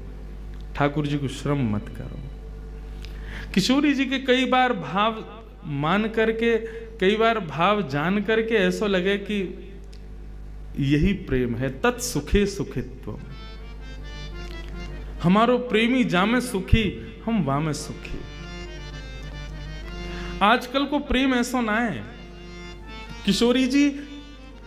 ठाकुर जी को श्रम मत करो। किशोरी जी के कई बार भाव मान करके, कई बार भाव जान करके ऐसा लगे कि यही प्रेम है। तत्सुखे सुखित्व, हमारो प्रेमी जामे सुखी, हम वामे सुखी। आजकल को प्रेम ऐसा ना है। किशोरी जी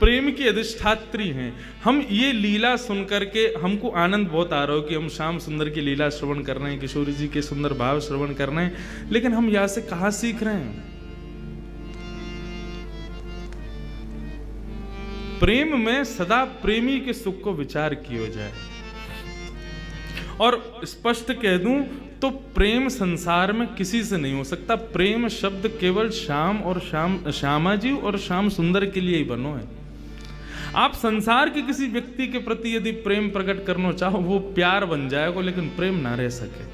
प्रेम की अधिष्ठात्री हैं। हम ये लीला सुन करके हमको आनंद बहुत आ रहा हो कि हम श्याम सुंदर की लीला श्रवण कर रहे हैं, किशोरी जी के सुंदर भाव श्रवण कर रहे हैं, लेकिन हम यहां से कहां सीख रहे हैं? प्रेम में सदा प्रेमी के सुख को विचार किया जाए। और स्पष्ट कह दूं तो प्रेम संसार में किसी से नहीं हो सकता। प्रेम शब्द केवल श्याम और श्यामा जी और श्याम सुंदर के लिए ही बनो है। आप संसार के किसी व्यक्ति के प्रति यदि प्रेम प्रकट करना चाहो, वो प्यार बन जाएगा, लेकिन प्रेम ना रह सके।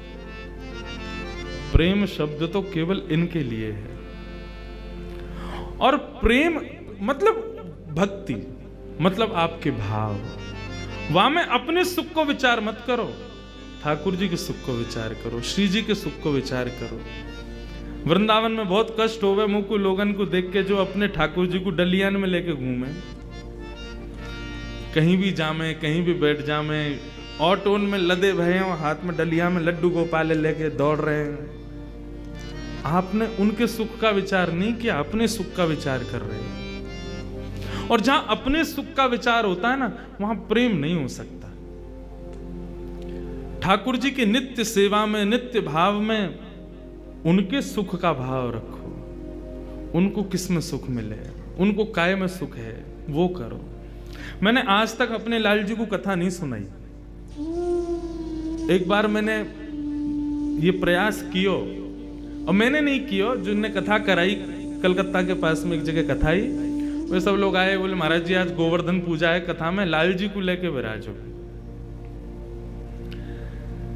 प्रेम शब्द तो केवल इनके लिए है। और प्रेम मतलब भक्ति, मतलब आपके भाव। वहां में अपने सुख को विचार मत करो, ठाकुर जी के सुख को विचार करो, श्री जी के सुख को विचार करो। वृंदावन में बहुत कष्ट होवे मुझको लोगन को देख के जो अपने ठाकुर जी को डलियान में लेके घूमे, कहीं भी जामे, कहीं भी बैठ जामे, ऑटोन में लदे भये हो, हाथ में डलिया में लड्डू गोपाल लेके दौड़ रहे हैं। आपने उनके सुख का विचार नहीं किया, अपने सुख का विचार कर रहे हैं। और जहां अपने सुख का विचार होता है ना, वहां प्रेम नहीं हो सकता। ठाकुर जी की नित्य सेवा में, नित्य भाव में उनके सुख का भाव रखो। उनको किस में सुख मिले, उनको काय में सुख है, वो करो। मैंने आज तक अपने लाल जी को कथा नहीं सुनाई। एक बार मैंने ये प्रयास कियो, और मैंने नहीं कियो, जिनने कथा कराई कलकत्ता के पास में एक जगह कथा आई, वे सब लोग आए, बोले महाराज जी आज गोवर्धन पूजा है, कथा में लाल जी को लेके विराजो।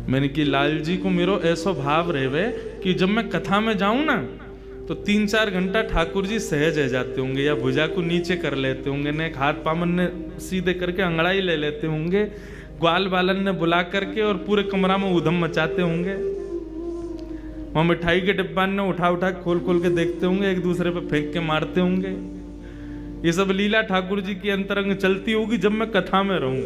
मैंने कि लाल जी को मेरो ऐसा भाव रहे कि जब मैं कथा में जाऊं ना तो 3-4 घंटा ठाकुर जी सहज रह जाते होंगे, या भुजा को नीचे कर लेते होंगे, ने हाथ पामन ने सीधे करके अंगड़ाई ले लेते होंगे, ग्वाल बालन ने बुला करके और पूरे कमरा में उधम मचाते होंगे। वहां मिठाई के डिब्बा ने उठा उठा खोल खोल के देखते होंगे, एक दूसरे पे फेंक के मारते होंगे। ये सब लीला ठाकुर जी की अंतरंग चलती होगी जब मैं कथा में रहूं।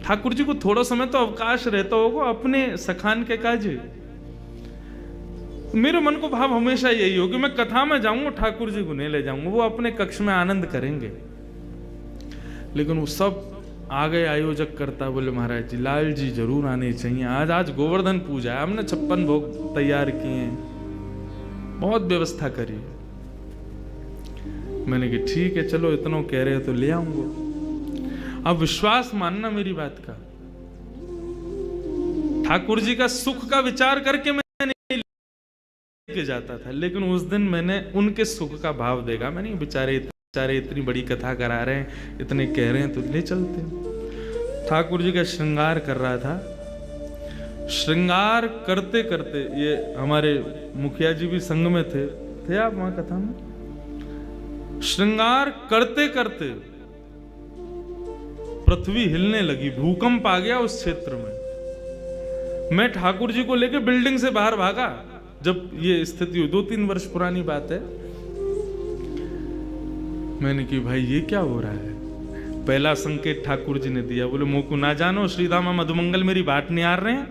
ठाकुर जी को थोड़ा समय तो अवकाश रहता होगा अपने सखान के काज। मेरे मन को भाव हमेशा यही हो कि मैं कथा में जाऊंगा, ठाकुर जी को नहीं ले जाऊंगा, वो अपने कक्ष में आनंद करेंगे। लेकिन वो सब आगे आयोजक करता, बोले महाराज जी लाल जी जरूर आने चाहिए, आज गोवर्धन पूजा है, हमने 56 भोग तैयार किए हैं, बहुत व्यवस्था करी। मैंने कहा ठीक है, चलो इतना कह रहे हो तो ले आऊंगा। अब विश्वास मानना मेरी बात का, ठाकुर जी का सुख का विचार करके मैं नहीं लेके जाता था, लेकिन उस दिन मैंने उनके सुख का भाव देखा। मैंने बेचारे इतनी बड़ी कथा करा रहे हैं, इतने कह रहे हैं तो ले चलते। ठाकुर जी का श्रृंगार कर रहा था। श्रृंगार करते करते, ये हमारे मुखिया जी भी संग में थे आप वहां कथा में। श्रृंगार करते करते पृथ्वी हिलने लगी, भूकंप आ गया उस क्षेत्र में। मैं ठाकुर जी को लेकर बिल्डिंग से बाहर भागा जब ये स्थिति हुई, 2-3 वर्ष पुरानी बात है। मैंने कि भाई ये क्या हो रहा है? पहला संकेत ठाकुर जी ने दिया, बोले मुंह को ना जानो, श्रीधामा मधुमंगल मेरी बात नहीं आ रहे हैं,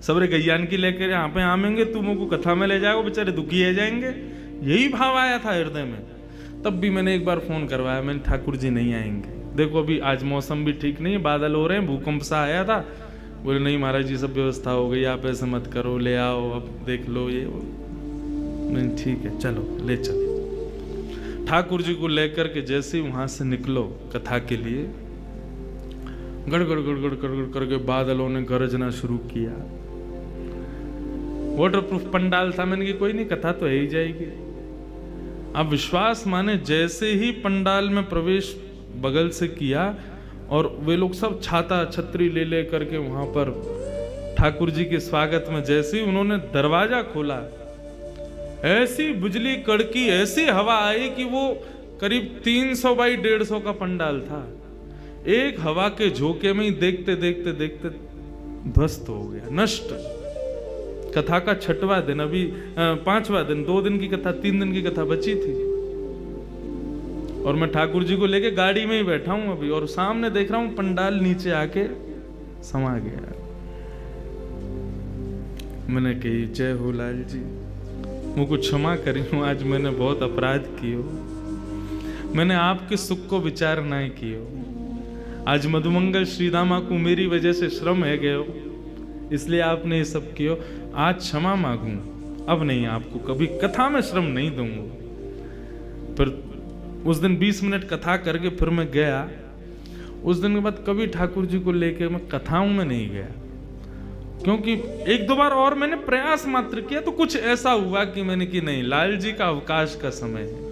सबरे गैयान की लेकर यहाँ पे आमेंगे, तू मुंह को कथा में ले जाओ, बेचारे दुखी हो जाएंगे। यही भाव आया था हृदय में। तब भी मैंने एक बार फोन करवाया, मैंने ठाकुर जी नहीं आएंगे, देखो अभी आज मौसम भी ठीक नहीं है, बादल हो रहे हैं, भूकंप सा आया था। बोले नहीं महाराज जी सब व्यवस्था हो गई, आप ऐसे मत करो, ले आओ, अब देख लो ये। नहीं ठीक है चलो ले चले। ठाकुर जी को लेकर के जैसे ही वहां से निकलो कथा के लिए, गड़गड़ गड़गड़ गड़गड़ करके बादलों ने गरजना शुरू किया। वाटरप्रूफ पंडाल था, मैंने कि कोई नहीं कथा तो है ही जाएगी। अब विश्वास माने जैसे ही पंडाल में प्रवेश बगल से किया और वे लोग सब छाता छतरी ले करके वहां पर ठाकुर जी के स्वागत में जैसे ही उन्होंने दरवाजा खोला, ऐसी बिजली कड़की, ऐसी हवा आई कि वो करीब 300 बाई 150 का पंडाल था। एक हवा के झोंके में ही देखते देखते देखते ध्वस्त हो गया, नष्ट। कथा का 6वां दिन, अभी 5वां दिन, 2 दिन की कथा, 3 दिन की कथा बची थी। और मैं ठाकुर जी को लेके गाड़ी में ही बैठा हूं अभी, और सामने देख रहा हूं पंडाल नीचे आके समा गया। मैंने कही जय हो लाल जी, मुझको क्षमा करियो, आज मैंने बहुत अपराध कियो, मैंने आपके सुख को विचार नहीं कियो। आज मधुमंगल श्रीदामा को मेरी वजह से श्रम है गयो, इसलिए आपने ये सब कियो। आज क्षमा मांगू, अब नहीं आपको कभी कथा में श्रम नहीं दूंगा। फिर उस दिन 20 मिनट कथा करके फिर मैं गया। उस दिन के बाद कभी ठाकुर जी को लेकर मैं कथाओं में नहीं गया, क्योंकि 1-2 बार और मैंने प्रयास मात्र किया तो कुछ ऐसा हुआ कि मैंने कि नहीं, लाल जी का अवकाश का समय है।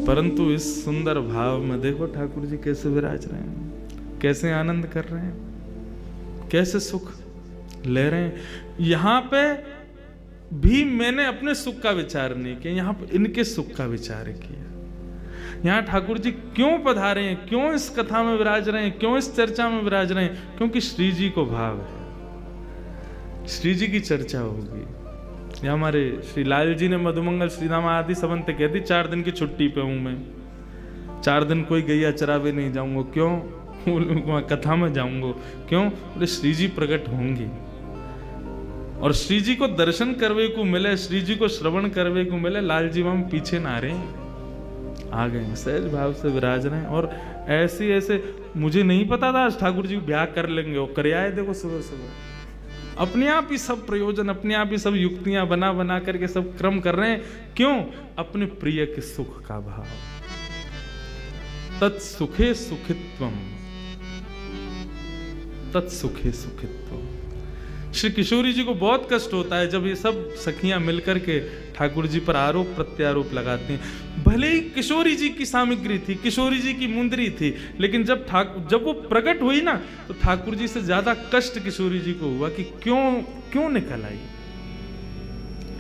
परंतु इस सुंदर भाव में देखो ठाकुर जी कैसे विराज रहे हैं, कैसे आनंद कर रहे हैं, कैसे सुख ले रहे हैं। यहां पे भी मैंने अपने सुख का विचार नहीं किया, यहां पे इनके सुख का विचार किया। यहां ठाकुर जी क्यों पधारे हैं, क्यों इस कथा में विराज रहे हैं, क्यों इस चर्चा में विराज रहे हैं? क्योंकि श्री जी को भाव है, श्री जी की चर्चा होगी। या हमारे श्री लाल जी ने मधुमंगल श्रीदामा आदि संबंध कहती 4 दिन की छुट्टी पे हूं मैं, 4 दिन कोई गैया चरावे नहीं जाऊंगा। क्यों? वहां कथा में जाऊंगा। क्यों? बोले श्री जी प्रकट होंगी, और श्री जी को दर्शन करवे को मिले, श्री जी को श्रवण करवे को मिले। लाल जी वहां पीछे ना रहे, आ गए, सहज भाव से विराज रहे हैं। और ऐसे मुझे नहीं पता था आज ठाकुर जी ब्याह कर लेंगे, वो कर आए। देखो सुबह सुबह अपने आप ही सब प्रयोजन, अपने आप ही सब युक्तियां बना बना करके सब क्रम कर रहे हैं। क्यों? अपने प्रिय के सुख का भाव। तत्सुखे सुखित्वम, तत्सुखे सुखित्वम। श्री किशोरी जी को बहुत कष्ट होता है जब ये सब सखियां मिलकर के ठाकुर जी पर आरोप प्रत्यारोप लगाती हैं। भले ही किशोरी जी की सामग्री थी, किशोरी जी की मुंदरी थी, लेकिन जब वो प्रकट हुई ना, तो ठाकुर जी से ज्यादा कष्ट किशोरी जी को हुआ कि क्यों निकल आई।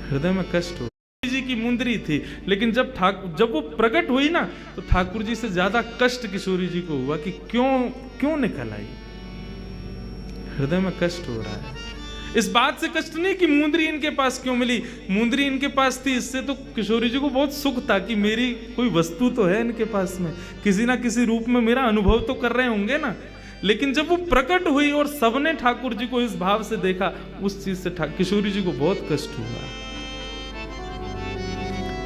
हृदय में कष्ट हो, जी की मुंदरी थी, लेकिन जब वो प्रकट हुई ना, तो ठाकुर जी से ज्यादा कष्ट किशोरी जी को हुआ कि क्यों निकल आई। हृदय में कष्ट हो रहा है। इस बात से कष्ट नहीं कि मुंदरी इनके पास क्यों मिली, मुंदरी इनके पास थी, इससे तो किशोरी जी को बहुत सुख था कि मेरी कोई वस्तु तो है इनके पास में, किसी ना किसी रूप में मेरा अनुभव तो कर रहे होंगे ना। लेकिन जब वो प्रकट हुई और सबने ठाकुर जी को इस भाव से देखा, उस चीज से किशोरी जी को बहुत कष्ट हुआ।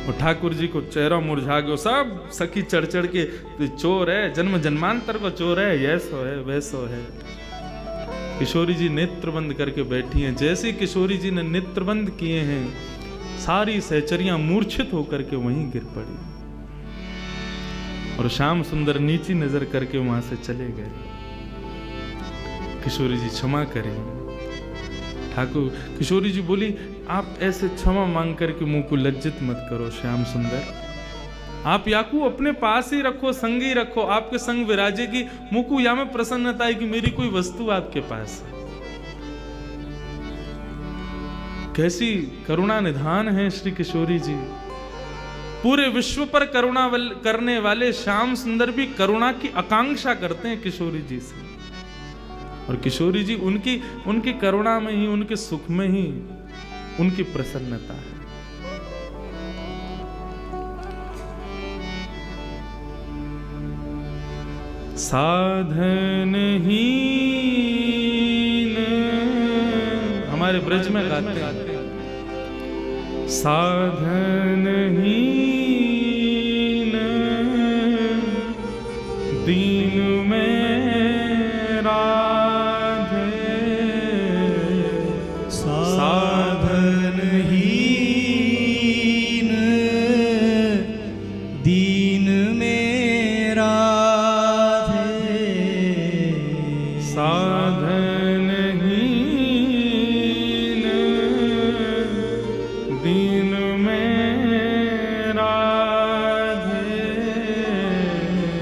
और ठाकुर जी को चेहरा मुरझा गया। सब सखी चढ़ चढ़ के चोर है, जन्म जन्मांतर को चोर है, ऐसो है वैसो है। किशोरी जी नेत्र बंद करके बैठी हैं। जैसे किशोरी जी ने नेत्र बंद किए हैं, सारी सहचरियां मूर्छित होकर के वहीं गिर पड़ी, और श्याम सुंदर नीची नजर करके वहां से चले गए। किशोरी जी क्षमा करें। ठाकुर किशोरी जी बोली, आप ऐसे क्षमा मांग करके मुंह को लज्जित मत करो श्याम सुंदर, आप याकू अपने पास ही रखो, संग ही रखो, आपके संग विराजेगी। मुकु या में प्रसन्नता है कि मेरी कोई वस्तु आपके पास है। कैसी करुणा निधान है श्री किशोरी जी। पूरे विश्व पर करुणा करने वाले श्याम सुंदर भी करुणा की आकांक्षा करते हैं किशोरी जी से, और किशोरी जी उनकी करुणा में ही, उनके सुख में ही उनकी प्रसन्नता है। साधन हीन, हमारे ब्रज में गाते हैं, साधन हीन दीन में राधे, साधन हीन दीन में राधे, साधन हीन दीन में राधे,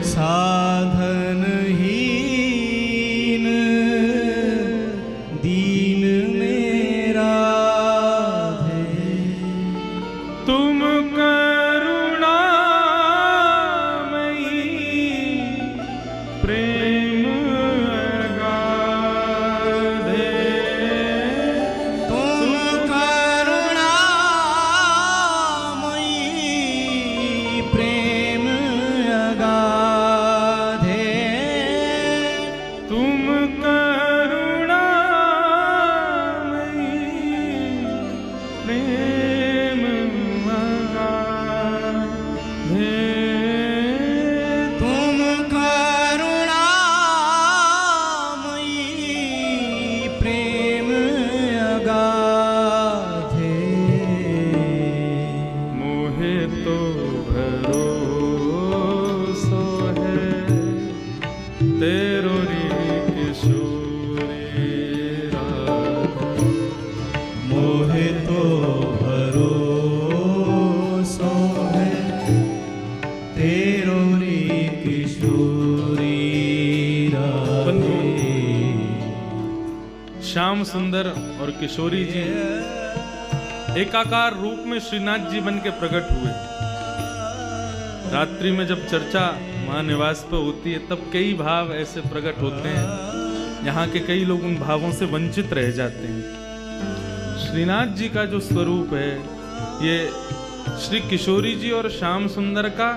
साधन हीन दीन में राधे। तुम करुणामयी प्रेम अगाधे, तुम री किशोरी राधे। मोहे तो भरोसो है तेरो रे किशोरी राधे। श्याम सुंदर और किशोरी जी एकाकार रूप में श्रीनाथ जी बन के प्रकट हुए। रात्रि में जब चर्चा महानिवास पर होती है तब कई भाव ऐसे प्रकट होते हैं, यहाँ के कई लोग उन भावों से वंचित रह जाते हैं। श्रीनाथ जी का जो स्वरूप है ये श्री किशोरी जी और श्याम सुंदर का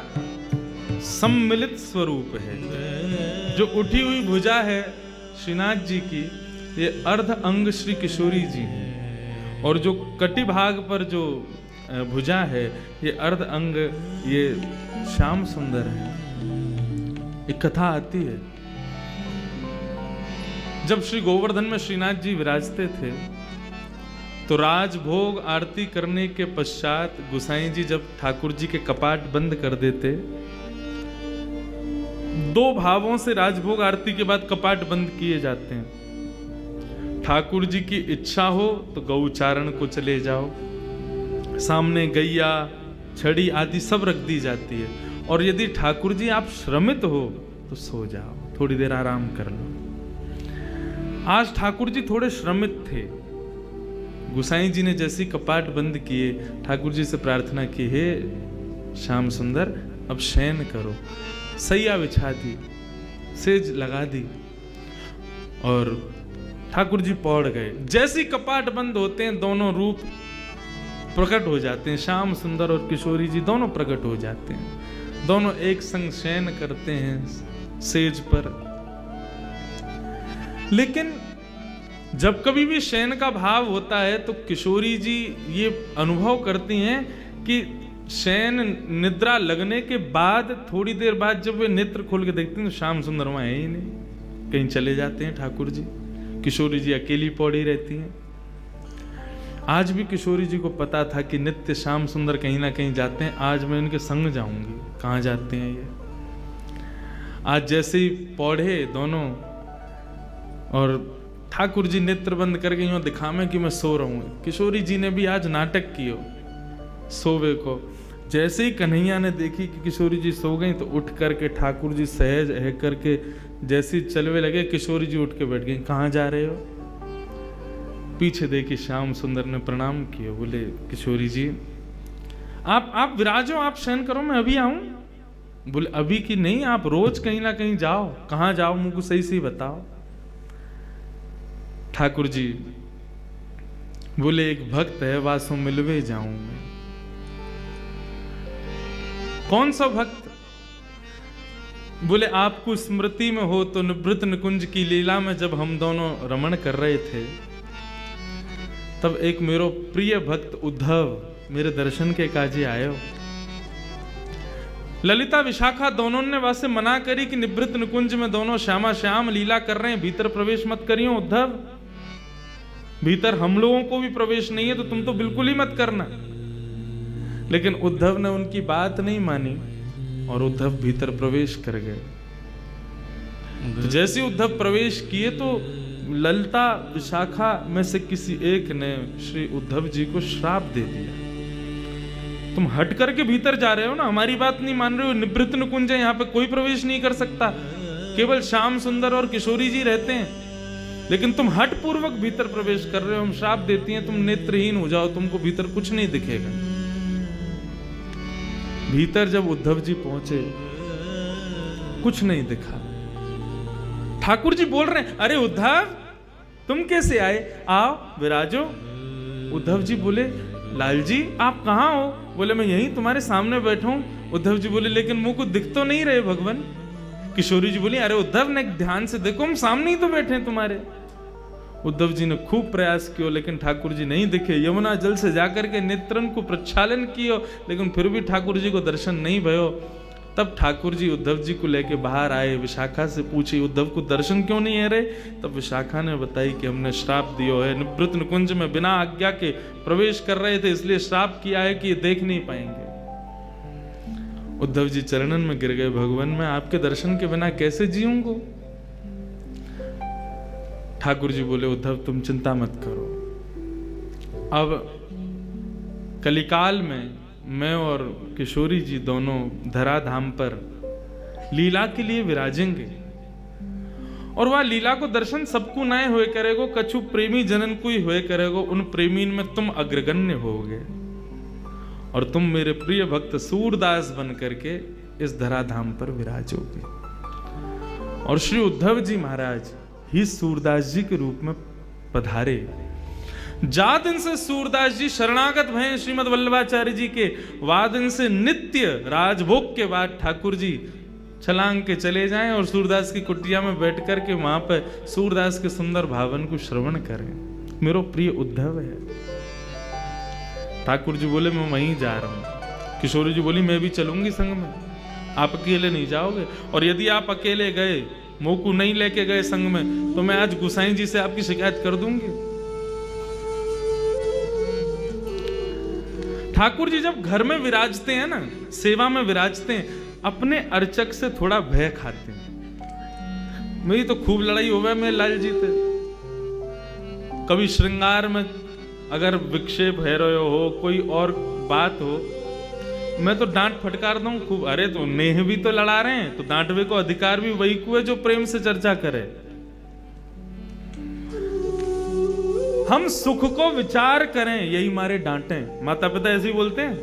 सम्मिलित स्वरूप है। जो उठी हुई भुजा है श्रीनाथ जी की, ये अर्ध अंग श्री किशोरी जी हैं, और जो कटी भाग पर जो भुजा है ये अर्ध अंग ये श्याम सुंदर है। एक कथा आती है, जब श्री गोवर्धन में श्रीनाथ जी विराजते थे तो राजभोग आरती करने के पश्चात गुसाई जी जब ठाकुर जी के कपाट बंद कर देते, दो भावों से राजभोग आरती के बाद कपाट बंद किए जाते हैं। ठाकुर जी की इच्छा हो तो गौचारण को चले जाओ, सामने गैया छड़ी आदि सब रख दी जाती है, और यदि ठाकुर जी आप श्रमित हो तो सो जाओ, थोड़ी देर आराम कर लो। आज ठाकुर जी थोड़े श्रमित थे। गुसाई जी ने जैसी कपाट बंद किए ठाकुर जी से प्रार्थना की, हे श्याम सुंदर अब शयन करो। सैया बिछा दी, सेज लगा दी और ठाकुर जी पौड़ गए। जैसी कपाट बंद होते हैं दोनों रूप प्रकट हो जाते हैं, श्याम सुंदर और किशोरी जी दोनों प्रकट हो जाते हैं। दोनों एक संग शयन करते हैं सेज पर। लेकिन जब कभी भी शयन का भाव होता है तो किशोरी जी ये अनुभव करती हैं कि शयन निद्रा लगने के बाद थोड़ी देर बाद जब वे नेत्र खोल के देखते हैं तो श्याम सुंदर वहां है ही नहीं, कहीं चले जाते हैं ठाकुर जी। किशोरी जी अकेली पौड़ी रहती हैं। आज भी किशोरी जी को पता था कि नित्य श्याम सुंदर कहीं ना कहीं जाते हैं, आज मैं इनके संग जाऊंगी। कहाँ जाते हैं ये? आज जैसे ही पौढ़े दोनों और ठाकुर जी नेत्र बंद करके यूं दिखावे कि मैं सो रहा हूं। किशोरी जी ने भी आज नाटक किया सोवे को। जैसे ही कन्हैया ने देखी कि किशोरी जी सो गई तो उठ करके ठाकुर जी सहज है करके जैसे चलवे लगे, किशोरी जी उठ के बैठ गई। कहाँ जा रहे हो? पीछे देखी श्याम सुंदर ने प्रणाम किए, बोले किशोरी जी आप विराजो, आप शयन करो, मैं अभी आऊं। बोले अभी की नहीं, आप रोज कहीं ना कहीं जाओ। कहाँ जाओ मुझको सही सही बताओ। ठाकुर जी बोले एक भक्त है वासो मिलवे जाऊं मैं। कौन सा भक्त? बोले आपको स्मृति में हो तो निवृत्त निकुंज की लीला में जब हम दोनों रमण कर रहे थे तब एक मेरो प्रिय भक्त उद्धव मेरे दर्शन के काजे आए हो। ललिता विशाखा दोनों ने वासे मना करी कि निवृत्त निकुंज में दोनों श्यामा श्याम लीला कर रहे हैं, भीतर प्रवेश मत करियो उद्धव। भीतर हम लोगों को भी प्रवेश नहीं है तो तुम तो बिल्कुल ही मत करना। लेकिन उद्धव ने उनकी बात नहीं मानी और उद्धव भीतर प्रवेश कर गए। तो जैसे उद्धव प्रवेश किए तो ललिता विशाखा में से किसी एक ने श्री उद्धव जी को श्राप दे दिया। तुम हट करके भीतर जा रहे हो ना, हमारी बात नहीं मान रहे हो। निवृत्त निकुंज है, यहाँ पे कोई प्रवेश नहीं कर सकता, केवल श्याम सुंदर और किशोरी जी रहते हैं। लेकिन तुम हट पूर्वक भीतर प्रवेश कर रहे हो, हम श्राप देती हैं तुम नेत्रहीन हो जाओ, तुमको भीतर कुछ नहीं दिखेगा। भीतर जब उद्धव जी पहुंचे कुछ नहीं दिखा। ठाकुर जी बोल रहे हैं अरे उद्धव तुम कैसे आए, आओ विराजो। उद्धव जी बोले लाल जी आप कहाँ हो? बोले मैं यहीं तुम्हारे सामने बैठा हूं। उद्धव जी बोले लेकिन मुंह को दिख तो नहीं रहे भगवान। किशोरी जी बोली अरे उद्धव ने ध्यान से देखो, हम सामने ही तो बैठे हैं तुम्हारे। उद्धव जी ने खूब प्रयास किया लेकिन ठाकुर जी नहीं दिखे। यमुना जल से जाकर के नेत्रन को प्रक्षालन किया लेकिन फिर भी ठाकुर जी को दर्शन नहीं भयो। तब ठाकुर जी उद्धव जी को लेके बाहर आए। विशाखा से पूछी उद्धव को दर्शन क्यों नहीं है रे? तब विशाखा ने बताई कि हमने श्राप दियो है, निवृत्त निकुंज में बिना आज्ञा के प्रवेश कर रहे थे इसलिए श्राप किया है कि ये देख नहीं पाएंगे। उद्धव जी चरणन में गिर गए, भगवान मैं आपके दर्शन के बिना कैसे जीऊंगा? ठाकुर जी बोले उद्धव तुम चिंता मत करो, अब कलिकाल में मैं और किशोरी जी दोनों धराधाम पर लीला के लिए विराजेंगे और वह लीला को दर्शन सबको नए हुए करेगो, कछु प्रेमी जनन को ही हुए करेगो, उन प्रेमी में तुम अग्रगण्य होगे और तुम मेरे प्रिय भक्त सूरदास बन करके इस धराधाम पर विराजोगे। और श्री उद्धव जी महाराज ही सूरदास जी के रूप में पधारे। जा दिन से सूरदास जी शरणागत भय श्रीमद वल्लभाचार्य जी के, वादन से नित्य राजभोग के बाद ठाकुर जी छलांग के चले जाएं और सूरदास की कुटिया में बैठ कर के वहां पर सूरदास के सुंदर भावन को श्रवण करें। मेरो प्रिय उद्धव है। ठाकुर जी बोले मैं वहीं जा रहा हूं। किशोरी जी बोली मैं भी चलूंगी संग में, आप अकेले नहीं जाओगे, और यदि आप अकेले गए, मोकू नहीं लेके गए संग में, तो मैं आज गुसाई जी से आपकी शिकायत कर दूंगी। ठाकुर जी जब घर में विराजते हैं ना, सेवा में विराजते हैं, अपने अर्चक से थोड़ा भय खाते हैं। मेरी तो खूब लड़ाई हो गई मेरे लाल जी से, कभी श्रृंगार में अगर विक्षेप है रहे हो, कोई और बात हो, मैं तो डांट फटकार दूं खूब। अरे तो नेह भी तो लड़ा रहे हैं, तो डांटवे को अधिकार भी वही को है जो प्रेम से चर्चा करे। हम सुख को विचार करें, यही हमारे डांटे। माता पिता ऐसे ही बोलते हैं,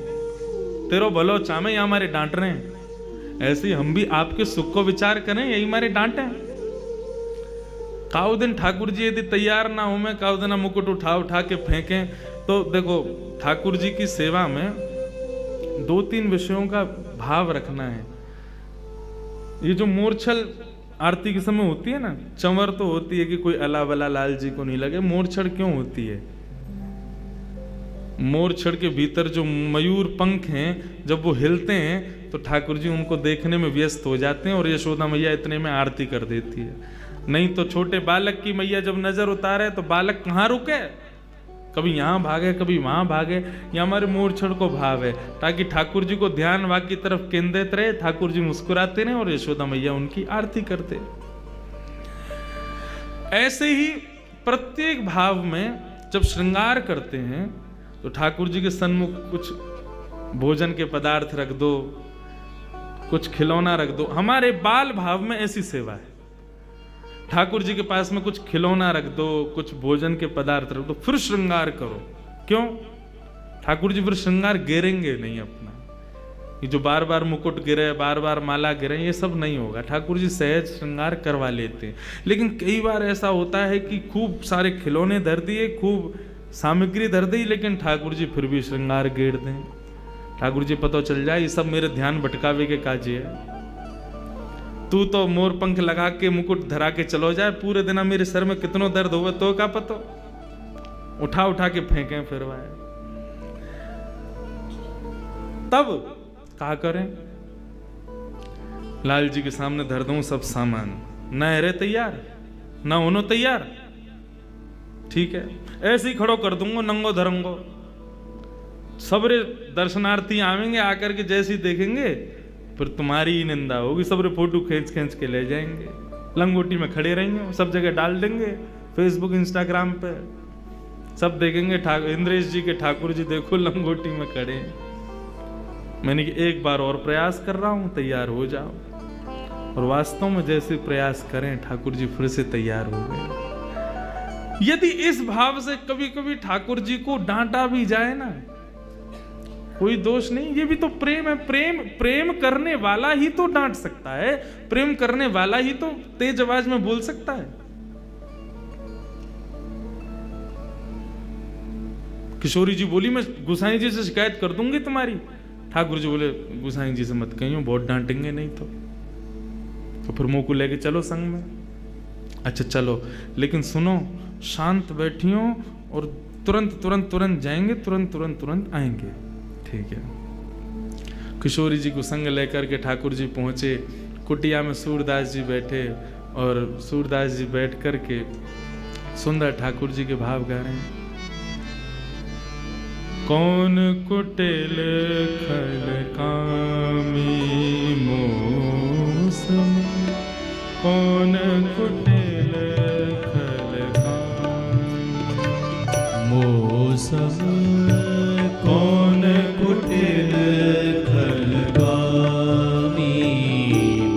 तेरो भलो चामे, या हमारे डांट रहे हैं। ऐसे ही हम भी आपके सुख को विचार करें, यही हमारे डांटे। काउ दिन ठाकुर जी यदि तैयार ना हो, मैं काउ दिन मुकुट उठा उठा के फेंकें, तो देखो ठाकुर जी की सेवा में 2-3 विषयों का भाव रखना है। ये जो मूर्छल आरती के समय होती है ना, चंवर तो होती है कि कोई अला बला लाल जी को नहीं लगे। मोरछड़ क्यों होती है? मोरछड़ के भीतर जो मयूर पंख हैं, जब वो हिलते हैं तो ठाकुर जी उनको देखने में व्यस्त हो जाते हैं और यशोदा मैया इतने में आरती कर देती है। नहीं तो छोटे बालक की मैया जब नजर उतारे तो बालक कहाँ रुके, कभी यहाँ भागे कभी वहां भागे। ये हमारे मोरछड़ को भाव है, ताकि ठाकुर जी को ध्यान वाक की तरफ केंद्रित रहे, ठाकुर जी मुस्कुराते रहे और यशोदा मैया उनकी आरती करते। ऐसे ही प्रत्येक भाव में जब श्रृंगार करते हैं तो ठाकुर जी के सन्मुख कुछ भोजन के पदार्थ रख दो, कुछ खिलौना रख दो। हमारे बाल भाव में ऐसी सेवा है, ठाकुर जी के पास में कुछ खिलौना रख दो, कुछ भोजन के पदार्थ रख दो, फिर श्रृंगार करो। क्यों? ठाकुर जी फिर श्रृंगार गिरेंगे नहीं अपना। ये जो बार बार मुकुट गिरे, बार बार माला गिरे, ये सब नहीं होगा। ठाकुर जी सहज श्रृंगार करवा लेते हैं। लेकिन कई बार ऐसा होता है कि खूब सारे खिलौने धर दिए, खूब सामग्री धर दी, लेकिन ठाकुर जी फिर भी श्रृंगार गिर दें। ठाकुर जी पता चल जाए ये सब मेरे ध्यान भटकावे के काजे है। तू तो मोर पंख लगा के मुकुट धरा के चलो जाए, पूरे दिन मेरे सर में कितनो दर्द होगा तो का पतो, उठा उठा के फेंके फिर वाए। तब क्या करें? लाल जी के सामने धर दूं सब सामान, न अरे तैयार न होनो तैयार, ठीक है, ऐसे ही खड़ो कर दूंगा नंगो धरंगो। सबरे दर्शनार्थी आवेंगे, आकर के जैसे ही देखेंगे फिर तुम्हारी ही निंदा होगी। सबरे फोटो खींच खींच के ले जाएंगे, लंगोटी में खड़े रहेंगे, सब जगह डाल देंगे, फेसबुक इंस्टाग्राम पे सब देखेंगे। इंद्रेश जी के ठाकुर जी देखो लंगोटी में खड़े हैं। मैंने कि एक बार और प्रयास कर रहा हूं, तैयार हो जाओ। और वास्तव में जैसे प्रयास करें ठाकुर जी फिर से तैयार हो गए। यदि इस भाव से कभी कभी ठाकुर जी को डांटा भी जाए ना, कोई दोष नहीं, ये भी तो प्रेम है। प्रेम करने वाला ही तो डांट सकता है, प्रेम करने वाला ही तो तेज आवाज में बोल सकता है। किशोरी जी बोली मैं गुसाई जी से शिकायत कर दूंगी तुम्हारी। ठाकुर जी बोले गुसाई जी से मत कहियो, बहुत डांटेंगे नहीं तो फिर मुंह को लेके चलो संग में। अच्छा चलो, लेकिन सुनो, शांत बैठियो और तुरंत जाएंगे, तुरंत आएंगे, ठीक है। किशोरी जी को संग लेकर के ठाकुर जी पहुंचे। कुटिया में सूरदास जी बैठे और सूरदास जी बैठ कर के सुंदर ठाकुर जी के भाव गा रहे हैं। कौन कुटिल खल कामी मौसम, कौन कुटिल खल सम कौन कुटिल खलगामी,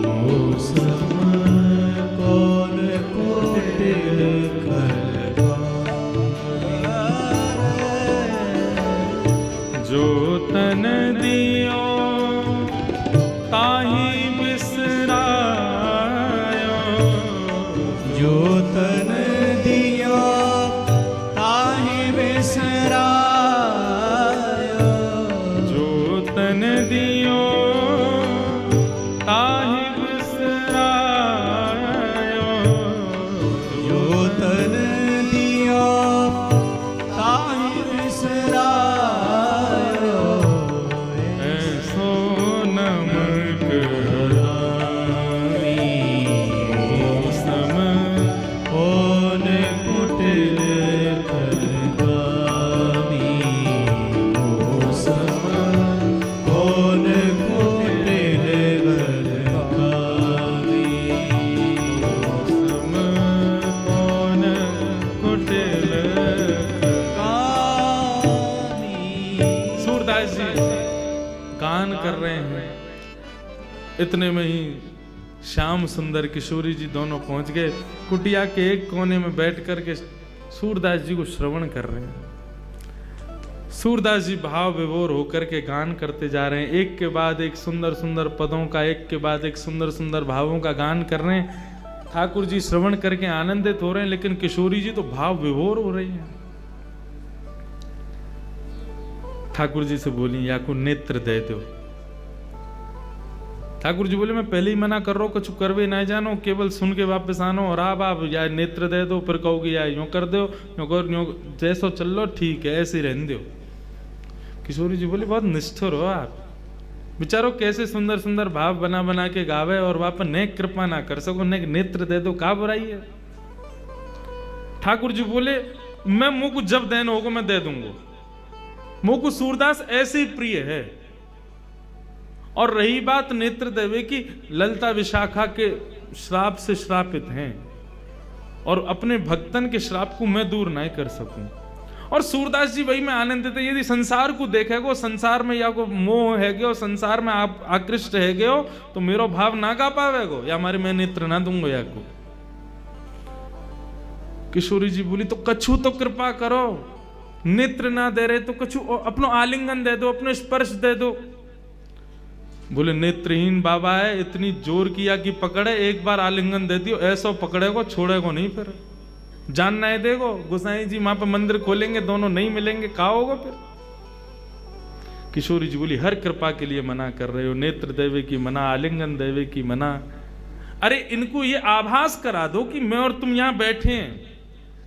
मौसम कौन कुटिल खलगामी। जो तन दियो ताहि बिसरायो, जो तन दियो ताहि बिसरायो, जो तन दियो ताहि बिसरायो, जो तन दियो ताहि बिसरायो। ऐसो नमक हरामी, मौसम कौन कुटिल खलगामी, मौसम कौन कुटिल खलगामी। मौसम कौन कुटिल सूरदास जी गान कर रहे हैं। इतने में ही श्याम सुंदर किशोरी जी दोनों पहुंच गए। कुटिया के एक कोने में बैठ कर के सूरदास जी को श्रवण कर रहे हैं। सूरदास जी भाव विभोर होकर के गान करते जा रहे हैं। एक के बाद एक सुंदर सुंदर पदों का, एक के बाद एक सुंदर सुंदर भावों का गान कर रहे हैं। ठाकुर जी श्रवण करके आनंदित हो रहे हैं, लेकिन किशोरी जी तो भाव विभोर हो रही हैं। ठाकुर जी से बोली, या को नेत्र दे दो। ठाकुर जी बोले, मैं पहले ही मना कर रहा हूं, कुछ करवे ना जानो, केवल सुन के वापस आनो। और आप या नेत्र दे दो, फिर कहोगे या यूं कर दो, यूं कर, यूं जैसो चल लो, ठीक है, ऐसे रहने दो। किशोरी जी बोले, बहुत निष्ठुर हो आप, बेचारो कैसे सुंदर सुंदर भाव बना बना के गावे और वापस ने कृपा ना कर सको, ने नेत्र दे दो, का बुराई है। ठाकुर जी बोले, मैं मुंह को जब देना होगा मैं दे दूंगा। मुंह को सूरदास ऐसे ही प्रिय है। और रही बात नेत्र देवे की, ललिता विशाखा के श्राप से श्रापित हैं और अपने भक्तन के श्राप को मैं दूर नहीं कर सकूं। और सूरदास जी वही में आनंदित है। यदि संसार को देखेगो, संसार में या को मोह है गयो, संसार में आप आकृष्ट है गयो, तो मेरो भाव ना गा पावेगो, या हमारे मैं नेत्र ना दूंगा या को। किशोरी जी बोली, तो कछु तो कृपा करो, नेत्र ना दे रहे तो कछु अपनो आलिंगन दे दो, अपने स्पर्श दे दो। बोले, नेत्रहीन बाबा है, इतनी जोर किया कि पकड़े, एक बार आलिंगन दे दियो, ऐसा पकड़ेगो छोड़ेगो नहीं, फिर जान नहीं देगो। गोसाई जी वहां पे मंदिर खोलेंगे, दोनों नहीं मिलेंगे, कहा होगा फिर। किशोरी जी बोली, हर कृपा के लिए मना कर रहे हो, नेत्र देवे की मना, आलिंगन देवे की मना। अरे इनको ये आभास करा दो कि मैं और तुम यहां बैठे हैं,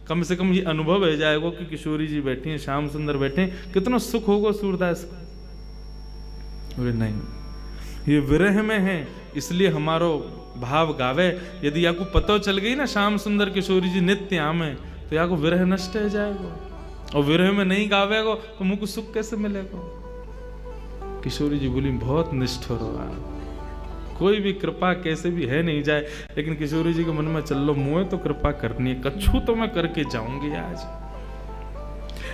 कम से कम ये अनुभव हो जाएगा कि किशोरी जी बैठी हैं, श्याम सुंदर बैठे हैं, कितना सुख होगा सूरदास को। बोले, नहीं, ये विरह में है, इसलिए हमारो भाव गावे। यदि आपको पता चल गई ना श्याम सुंदर किशोरी जी नित्य आमे, तो या को विरह नष्ट हो जाएगा। और विरह में नहीं गावेगो तो मुझको सुख कैसे मिलेगा। किशोरी जी बोली, बहुत निष्ठुर हो आप, कोई भी कृपा कैसे भी है नहीं जाए। लेकिन किशोरी जी के मन में, चल लो मुझे तो कृपा करनी है, कछु तो मैं करके जाऊंगी आज।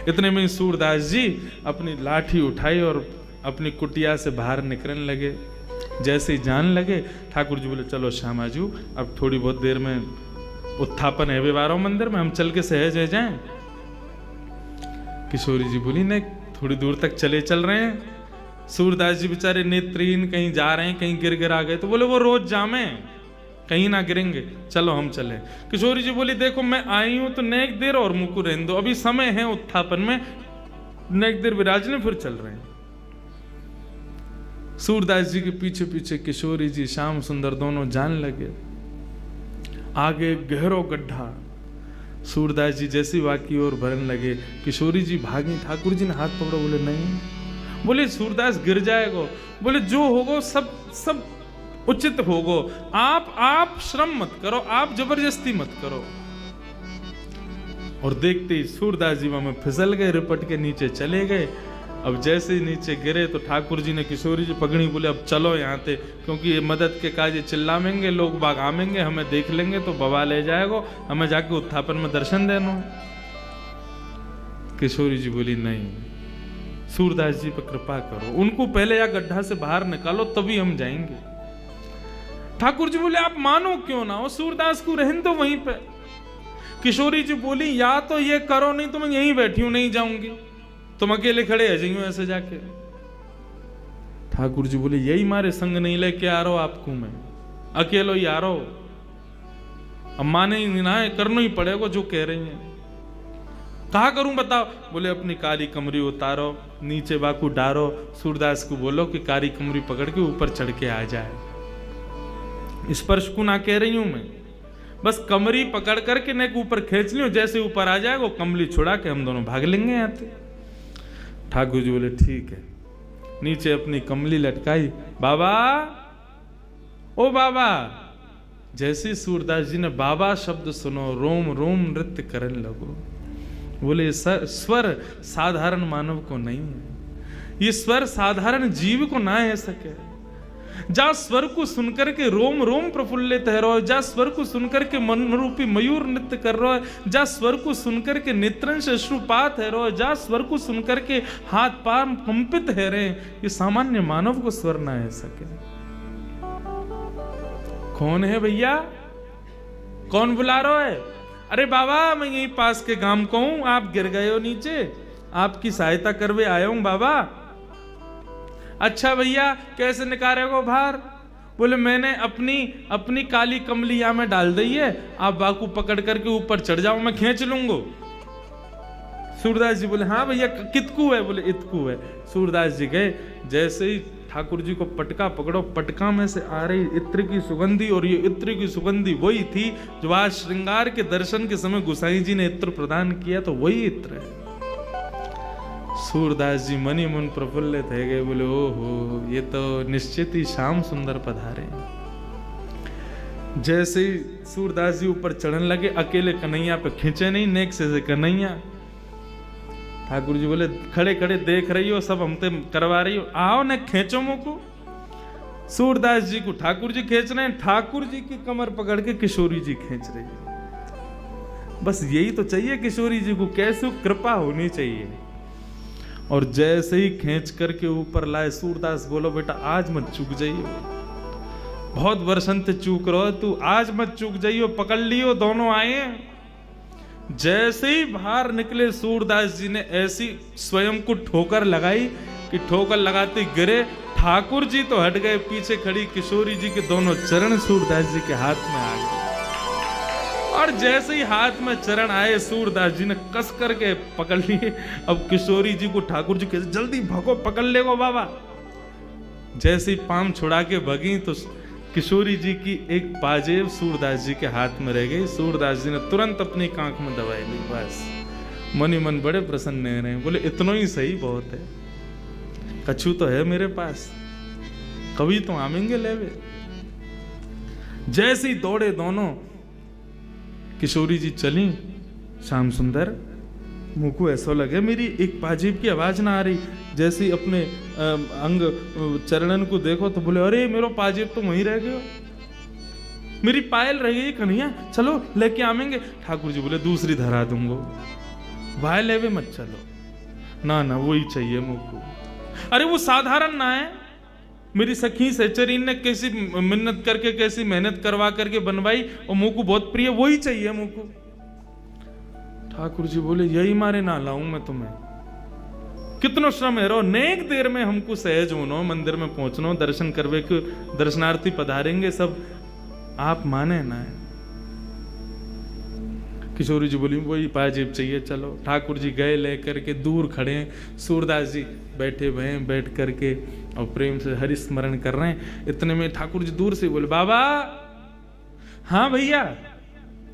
इतने में सूरदास जी अपनी लाठी उठाई और अपनी कुटिया से बाहर निकलने लगे। जैसे ही जान लगे, ठाकुर जी बोले, चलो श्यामाजू, अब थोड़ी बहुत देर में उत्थापन है व्यवहारों मंदिर में, हम चल के सहज है जाएं। किशोरी जी बोली, नहीं, थोड़ी दूर तक चल रहे हैं। सूरदास जी बेचारे नेत्रहीन, कहीं जा रहे हैं, कहीं गिर आ गए, तो बोले वो रोज जामे, कहीं ना गिरेंगे, चलो हम चले। किशोरी जी बोली, देखो मैं आई हूं तो नेक देर और मुझको रहने दो, अभी समय है उत्थापन में, नेक देर विराजने, फिर चल रहे हैं। सूरदास जी के पीछे पीछे किशोरी जी, श्याम सुंदर दोनों जान लगे। आगे गहरो गड्ढा, सूरदास जी जैसी वाकी और भरने लगे, किशोरी जी भागी। ठाकुर जी ने हाथ पकड़ा, बोले नहीं। बोले, सूरदास गिर जाएगो। बोले, जो होगो सब उचित होगो, आप श्रम मत करो, आप जबरदस्ती मत करो। और देखते ही सूरदास जी वहां में फिसल गए, रिपट के नीचे चले गए। अब जैसे ही नीचे गिरे तो ठाकुर जी ने किशोरी जी पकड़ी, बोले, अब चलो यहाँ से, क्योंकि ये मदद के काज चिल्लाएंगे, लोग बाग आमेंगे, हमें देख लेंगे तो बवाल ले जाएगा, हमें जाके उत्थापन में दर्शन देना। किशोरी जी बोली नहीं, सूरदास जी पर कृपा करो, उनको पहले या गड्ढा से बाहर निकालो तभी हम जाएंगे। ठाकुर जी बोले आप मानो क्यों ना हो, सूरदास को रहने दो वहीं पे। किशोरी जी बोली या तो ये करो, नहीं तो मैं यहीं बैठी हूं, नहीं जाऊंगी, तुम अकेले खड़े आ जाइयो ऐसे जाके। ठाकुर जी बोले यही मारे संग नहीं लेके आ रहा हूं आपको, मैं अकेलो ही आ रहा हूं, अब माने ही ना है, करना ही पड़ेगा जो कह रही हैं। कहा करूं बताओ? बोले अपनी काली कमरी उतारो, नीचे बाकू डारो, सूरदास को बोलो कि काली कमरी पकड़ के ऊपर चढ़ के आ जाए। स्पर्श को ना कह रही हूं मैं, बस कमरी पकड़ करके नेक ऊपर खींच लियो, जैसे ऊपर आ जाएगा कमली छुड़ा के हम दोनों भाग लेंगे यहाँ से। ठाकुर जी बोले ठीक है। नीचे अपनी कमली लटकाई, बाबा ओ बाबा। जैसे सूरदास जी ने बाबा शब्द सुनो, रोम रोम नृत्य करने लगो। बोले स्वर साधारण मानव को नहीं है, ये स्वर साधारण जीव को ना है सके। जा स्वर को सुनकर के रोम रोम प्रफुल्लित है रहो, जा स्वर को सुनकर के मन रूपी मयूर नृत्य कर रहा है, जा स्वर को सुनकर के नेत्रंश अश्रुपात है रहो, जा स्वर को सुनकर के हाथ पांव कंपित है रहे। ये सामान्य मानव को स्वर ना है सके। कौन है भैया, कौन बुला रहा है? अरे बाबा मैं यहीं पास के गांव को हूं, आप गिर गए हो नीचे, आपकी सहायता करवे आया हूं बाबा। अच्छा भैया कैसे निकालेगो बाहर? बोले मैंने अपनी काली कमली यहां में डाल दी है, आप बाकू पकड़ करके ऊपर चढ़ जाओ, मैं खींच लूंगा। सूरदास जी बोले हाँ भैया कितकू है? बोले इतकू है। सूरदास जी गए, जैसे ही ठाकुर जी को पटका पकड़ो, पटका में से आ रही इत्र की सुगंधी, और ये इत्र की सुगंधी वही थी जो आज श्रृंगार के दर्शन के समय गोसाई जी ने इत्र प्रदान किया, तो वही इत्र है। सूरदास जी मनी मन प्रफुल्लित है गए, बोले ओहो ये तो निश्चित ही श्याम सुंदर पधारे। जैसे ही सूरदास जी ऊपर चढ़ने लगे, अकेले कन्हैया पे खींचे नहीं, नेक से कन्हैया। ठाकुर जी बोले खड़े खड़े देख रही हो, सब हमते करवा रही हो, आओ न खींचो मुझको। सूरदास जी को ठाकुर जी खींच रहे हैं, ठाकुर जी की कमर पकड़ के किशोरी जी खींच रही है। बस यही तो चाहिए किशोरी जी को, कैसे कृपा होनी चाहिए। और जैसे ही खींच करके ऊपर लाए, सूरदास बोलो बेटा आज मत चूक जाइयो, बहुत वर्षन से चूक रहो तू, आज मत चूक जाइयो, पकड़ लियो। दोनों आए, जैसे ही बाहर निकले सूरदास जी ने ऐसी स्वयं को ठोकर लगाई कि ठोकर लगाते गिरे। ठाकुर जी तो हट गए, पीछे खड़ी किशोरी जी के दोनों चरण सूरदास जी के हाथ में आ गए। और जैसे ही हाथ में चरण आए, सूरदास जी ने कस करके पकड़ लिए। अब किशोरी जी को ठाकुर जी कहते जल्दी भगो, पकड़ ले गो बाबा। जैसे ही पाम छुड़ा के भगी तो किशोरी जी की एक पाजेब सूरदास जी के हाथ में रह गई। सूरदास जी ने तुरंत अपनी कांख में दवाई ली, बस मनी मन बड़े प्रसन्न रहे। बोले इतना ही सही बहुत है, कछु तो है मेरे पास, कभी तो आमेंगे लेवे। जैसे ही दौड़े दोनों, किशोरी जी चली, श्याम सुंदर मुंह को ऐसा लगे मेरी एक पाजेब की आवाज ना आ रही। जैसे ही अपने अंग चरणन को देखो तो बोले अरे मेरा पाजेब तो वहीं रह गयो, मेरी पायल रह गई कन्हैया, चलो लेके आवेंगे। ठाकुर जी बोले दूसरी धरा दूंगो, वाय लेवे मत चलो, ना ना वही चाहिए मुझको। अरे वो साधारण ना है, मेरी सखी सहचरीन ने कैसी मिन्नत करके कैसी मेहनत करवा करके बनवाई, और मुझ को बहुत प्रिय, वही चाहिए मुझको। ठाकुर जी बोले यही मारे ना लाऊं मैं तुम्हें, कितनो श्रम है रो, नेक देर में हमको सहज होनो, मंदिर में पहुंचनो, दर्शन करवे के दर्शनार्थी पधारेंगे सब, आप माने ना है। किशोरी जी बोली वही पाजेब चाहिए, चलो। ठाकुर जी गए लेकर के, दूर खड़े हैं, सूरदास जी बैठे हुए हैं, बैठ करके और प्रेम से हरि स्मरण कर रहे हैं। इतने में ठाकुर जी दूर से बोले बाबा। हाँ भैया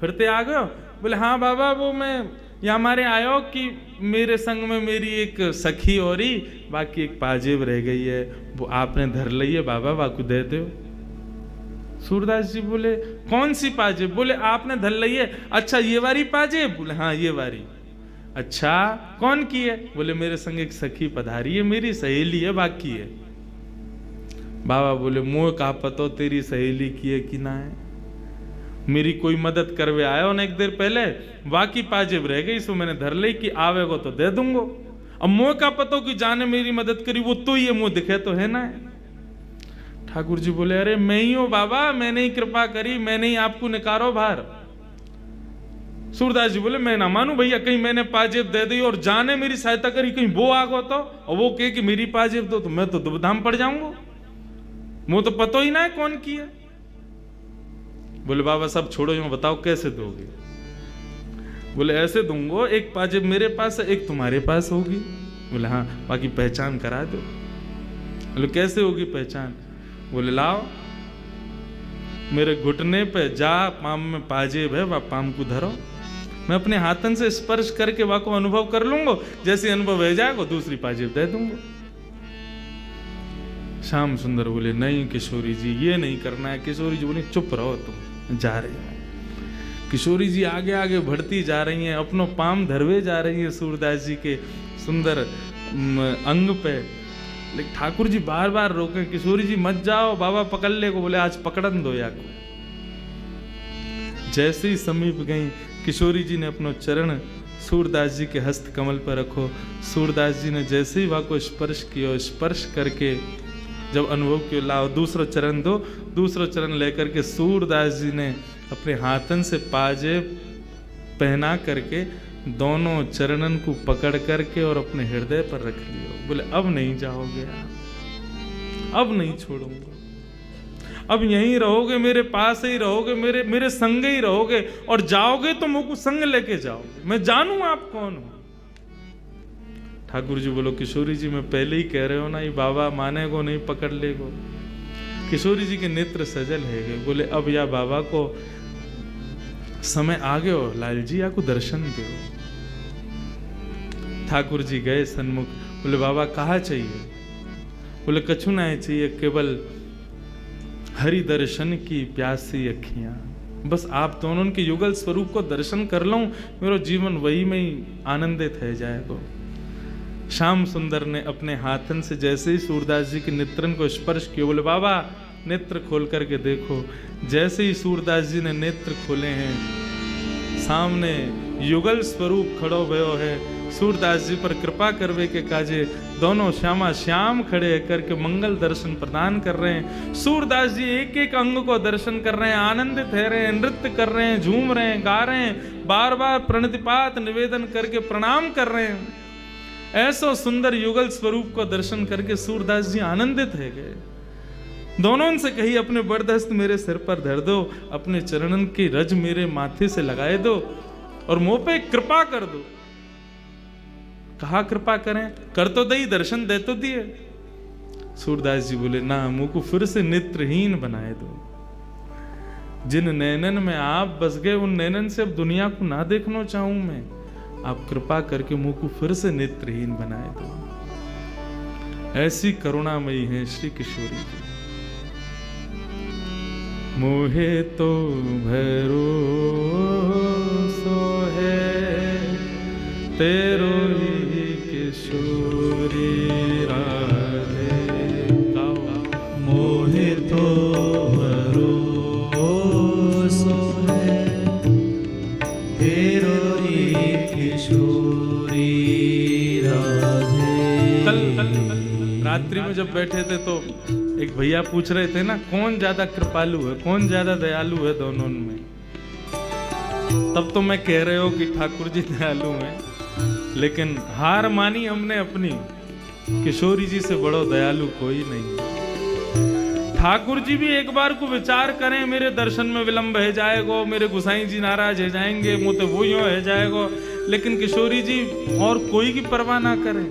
फिरते आ गए? बोले हाँ बाबा, वो मैं यहाँ हमारे आयो कि मेरे संग में मेरी एक सखी और ही, बाकी एक पाजेब रह गई है, वो आपने धर ली है बाबा, बाकू दे दो। सूरदास जी बोले कौन सी पाजेब? बोले आपने धर ली है। अच्छा ये वाली पाजेब? बोले हाँ ये वाली। अच्छा कौन की है? बोले मेरे संग एक सखी पधारी है, मेरी सहेली है, बाकी है। बाबा बोले मोह का पतो तेरी सहेली की है कि ना है? मेरी कोई मदद करवे आयो ना एक देर पहले, बाकी पाजेब रह गई, सो मैंने धर ली कि आवेगो तो दे दूंगो। अब मुँह का पतो कि जाने मेरी मदद करी, वो तो ये मुंह दिखे तो है ना। ठाकुर जी बोले, अरे मैं ही हूं बाबा, मैंने ही कृपा करी, मैंने ही आपको निकारो बाहर। सूरदास जी बोले, मैं ना मानू भैया, कहीं मैंने पाजेब दे दी और जाने मेरी सहायता करी, कहीं वो आगो तो, और वो कहे कि मेरी पाजेब दो, तो मैं तो दुबधाम पड़ जाऊंगा, मुझे तो पता ही ना है कौन की है। बोले बाबा सब छोड़ो, यूं बताओ कैसे दोगे। बोले ऐसे दूंगो, एक पाजेब मेरे पास है, एक तुम्हारे पास होगी। बोले हाँ, बाकी पहचान करा दो। बोले कैसे होगी पहचान। बोले लाओ, मेरे घुटने पे जा पाम में पाजेब है, वह पाम को धरो, मैं अपने हाथन से स्पर्श करके वह को अनुभव कर लूंगा, जैसे अनुभव हो जाएगा दूसरी पाजेब दे दूंगा। श्याम सुंदर बोले नहीं किशोरी जी, ये नहीं करना है। किशोरी जी बोले चुप रहो, तुम जा रही हो। किशोरी जी आगे आगे बढ़ती जा रही हैं, अपनो पाम धरवे जा रही है सूरदास जी के सुंदर अंग पे। लेकिन ठाकुर जी बार बार रोके, किशोरी जी मत जाओ, बाबा पकड़ ले को। बोले आज पकड़न दो या को। जैसे ही समीप गई, किशोरी जी ने अपनो चरण सूरदास जी के हस्त कमल पर रखो। सूरदास जी ने जैसे ही वह को स्पर्श किया, स्पर्श करके जब अनुभव किया, लाओ दूसरा चरण दो। दूसरा चरण लेकर के सूरदास जी ने अपने हाथन से पाजेब पहना करके दोनों चरणन को पकड़ करके और अपने हृदय पर रख लियो। बोले अब नहीं जाओगे आप, अब नहीं छोड़ूंगा, अब यहीं रहोगे, मेरे पास ही रहोगे, मेरे संग ही रहोगे, और जाओगे तो मुझको संग लेके जाओगे, मैं जानू आप कौन हो। ठाकुर जी बोलो किशोरी जी मैं पहले ही कह रहे हो ना, ये बाबा माने को नहीं पकड़ ले को। किशोरी जी के नेत्र सजल है। बोले अब या बाबा को समय आ गए हो, लाल जी या को दर्शन दो। ठाकुर जी गए सन्मुख। बोले बाबा कहा चाहिए। बोले कछु ना चाहिए, केवल हरि दर्शन की प्यासी अखियां, बस आप दोनों के युगल स्वरूप को दर्शन कर लूं, मेरा जीवन वही में ही आनंदित है जाएगा। श्याम सुंदर ने अपने हाथन से जैसे ही सूरदास जी के नेत्रन को स्पर्श किया, बोले बाबा नेत्र खोल करके देखो। जैसे ही सूरदास जी ने नेत्र खोले हैं, सामने युगल स्वरूप खड़ो भयो है। सूरदास जी पर कृपा करवे के काजे दोनों श्यामा श्याम खड़े करके मंगल दर्शन प्रदान कर रहे हैं। सूरदास जी एक एक अंग को दर्शन कर रहे हैं, आनंदित है रहे हैं, नृत्य कर रहे हैं, झूम रहे हैं, गा रहे हैं, बार बार प्रणतिपात निवेदन करके प्रणाम कर रहे हैं। ऐसा सुंदर युगल स्वरूप को दर्शन करके सूरदास जी आनंदित है गए। दोनों से कही अपने बरदस्त मेरे सिर पर धर दो, अपने चरणन की रज मेरे माथे से लगाए दो और मुंह पे कृपा कर दो। कहा कृपा करें, कर तो दई, दर्शन दे तो दिए। सूरदास जी बोले ना, मुंह को फिर से नेत्रहीन बनाए दो। जिन नैनन में आप बस गए, उन नैनन से अब दुनिया को ना देखना चाहूं मैं। आप कृपा करके मुंह को फिर से नेत्रहीन बनाए दो। ऐसी करुणामयी है श्री किशोरी जी। मोहे तो भरोसो है तेरो ही किशोरी राधे। मोहे तो भरोसो है तेरो ही किशोरी राधे। कल रात्रि में जब बैठे थे तो एक भैया पूछ रहे थे ना, कौन ज्यादा कृपालु है, कौन ज्यादा दयालु है दोनों में। तब तो मैं कह रहे हो कि ठाकुर जी दयालु हैं, लेकिन हार मानी हमने अपनी। किशोरी जी से बड़ो दयालु कोई नहीं। ठाकुर जी भी एक बार को विचार करें, मेरे दर्शन में विलंब है जाएगो, मेरे गुसाई जी नाराज है जाएंगे, मुँह तो वो यूं है जाएगो। लेकिन किशोरी जी और कोई की परवाह ना करें,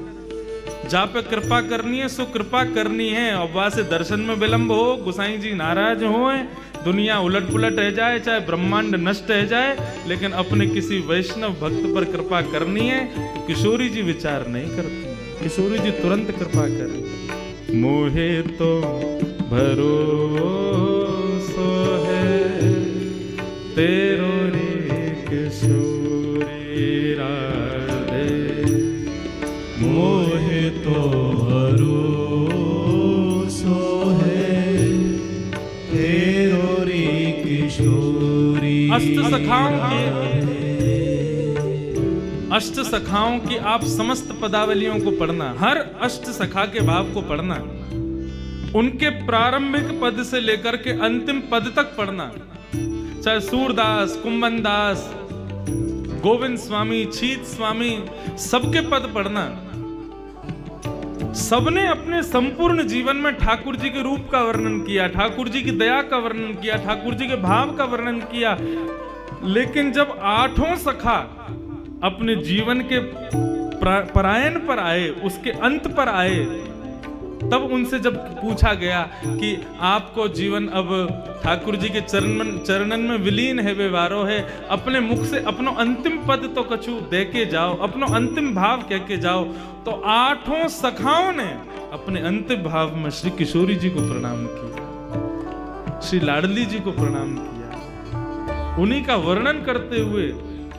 जहाँ पे कृपा करनी है सो कृपा करनी है। और वहां से दर्शन में विलंब हो, गुसाई जी नाराज हो, दुनिया उलट पुलट रह जाए, चाहे ब्रह्मांड नष्ट रह जाए, लेकिन अपने किसी वैष्णव भक्त पर कृपा करनी है तो किशोरी जी विचार नहीं करती। किशोरी जी तुरंत कृपा करें। मोहे तो भरोसो है तेरो रे किशोरी राधे। मोहे तो भरोसो है तेरो रे किशोरी अष्ट सखाओं की आप समस्त पदावलियों को पढ़ना, हर अष्ट सखा के भाव को पढ़ना, उनके प्रारंभिक पद से लेकर के अंतिम पद तक पढ़ना। चाहे सूरदास, कुंभन दास, गोविंद स्वामी, छीत स्वामी, सबके पद पढ़ना। सबने अपने संपूर्ण जीवन में ठाकुर जी के रूप का वर्णन किया, ठाकुर जी की दया का वर्णन किया, ठाकुर जी के भाव का वर्णन किया। लेकिन जब आठों सखा अपने जीवन के परायण पर आए, उसके अंत पर आए, तब उनसे जब पूछा गया कि आपको जीवन अब ठाकुर जी के चरणन में विलीन है, व्यवहारो है, अपने मुख से अपनो अंतिम पद तो कछु दे के जाओ, अपनो अंतिम भाव कह के जाओ। तो आठों सखाओं ने अपने अंतिम भाव में श्री किशोरी जी को प्रणाम किया, श्री लाडली जी को प्रणाम किया, उन्हीं का वर्णन करते हुए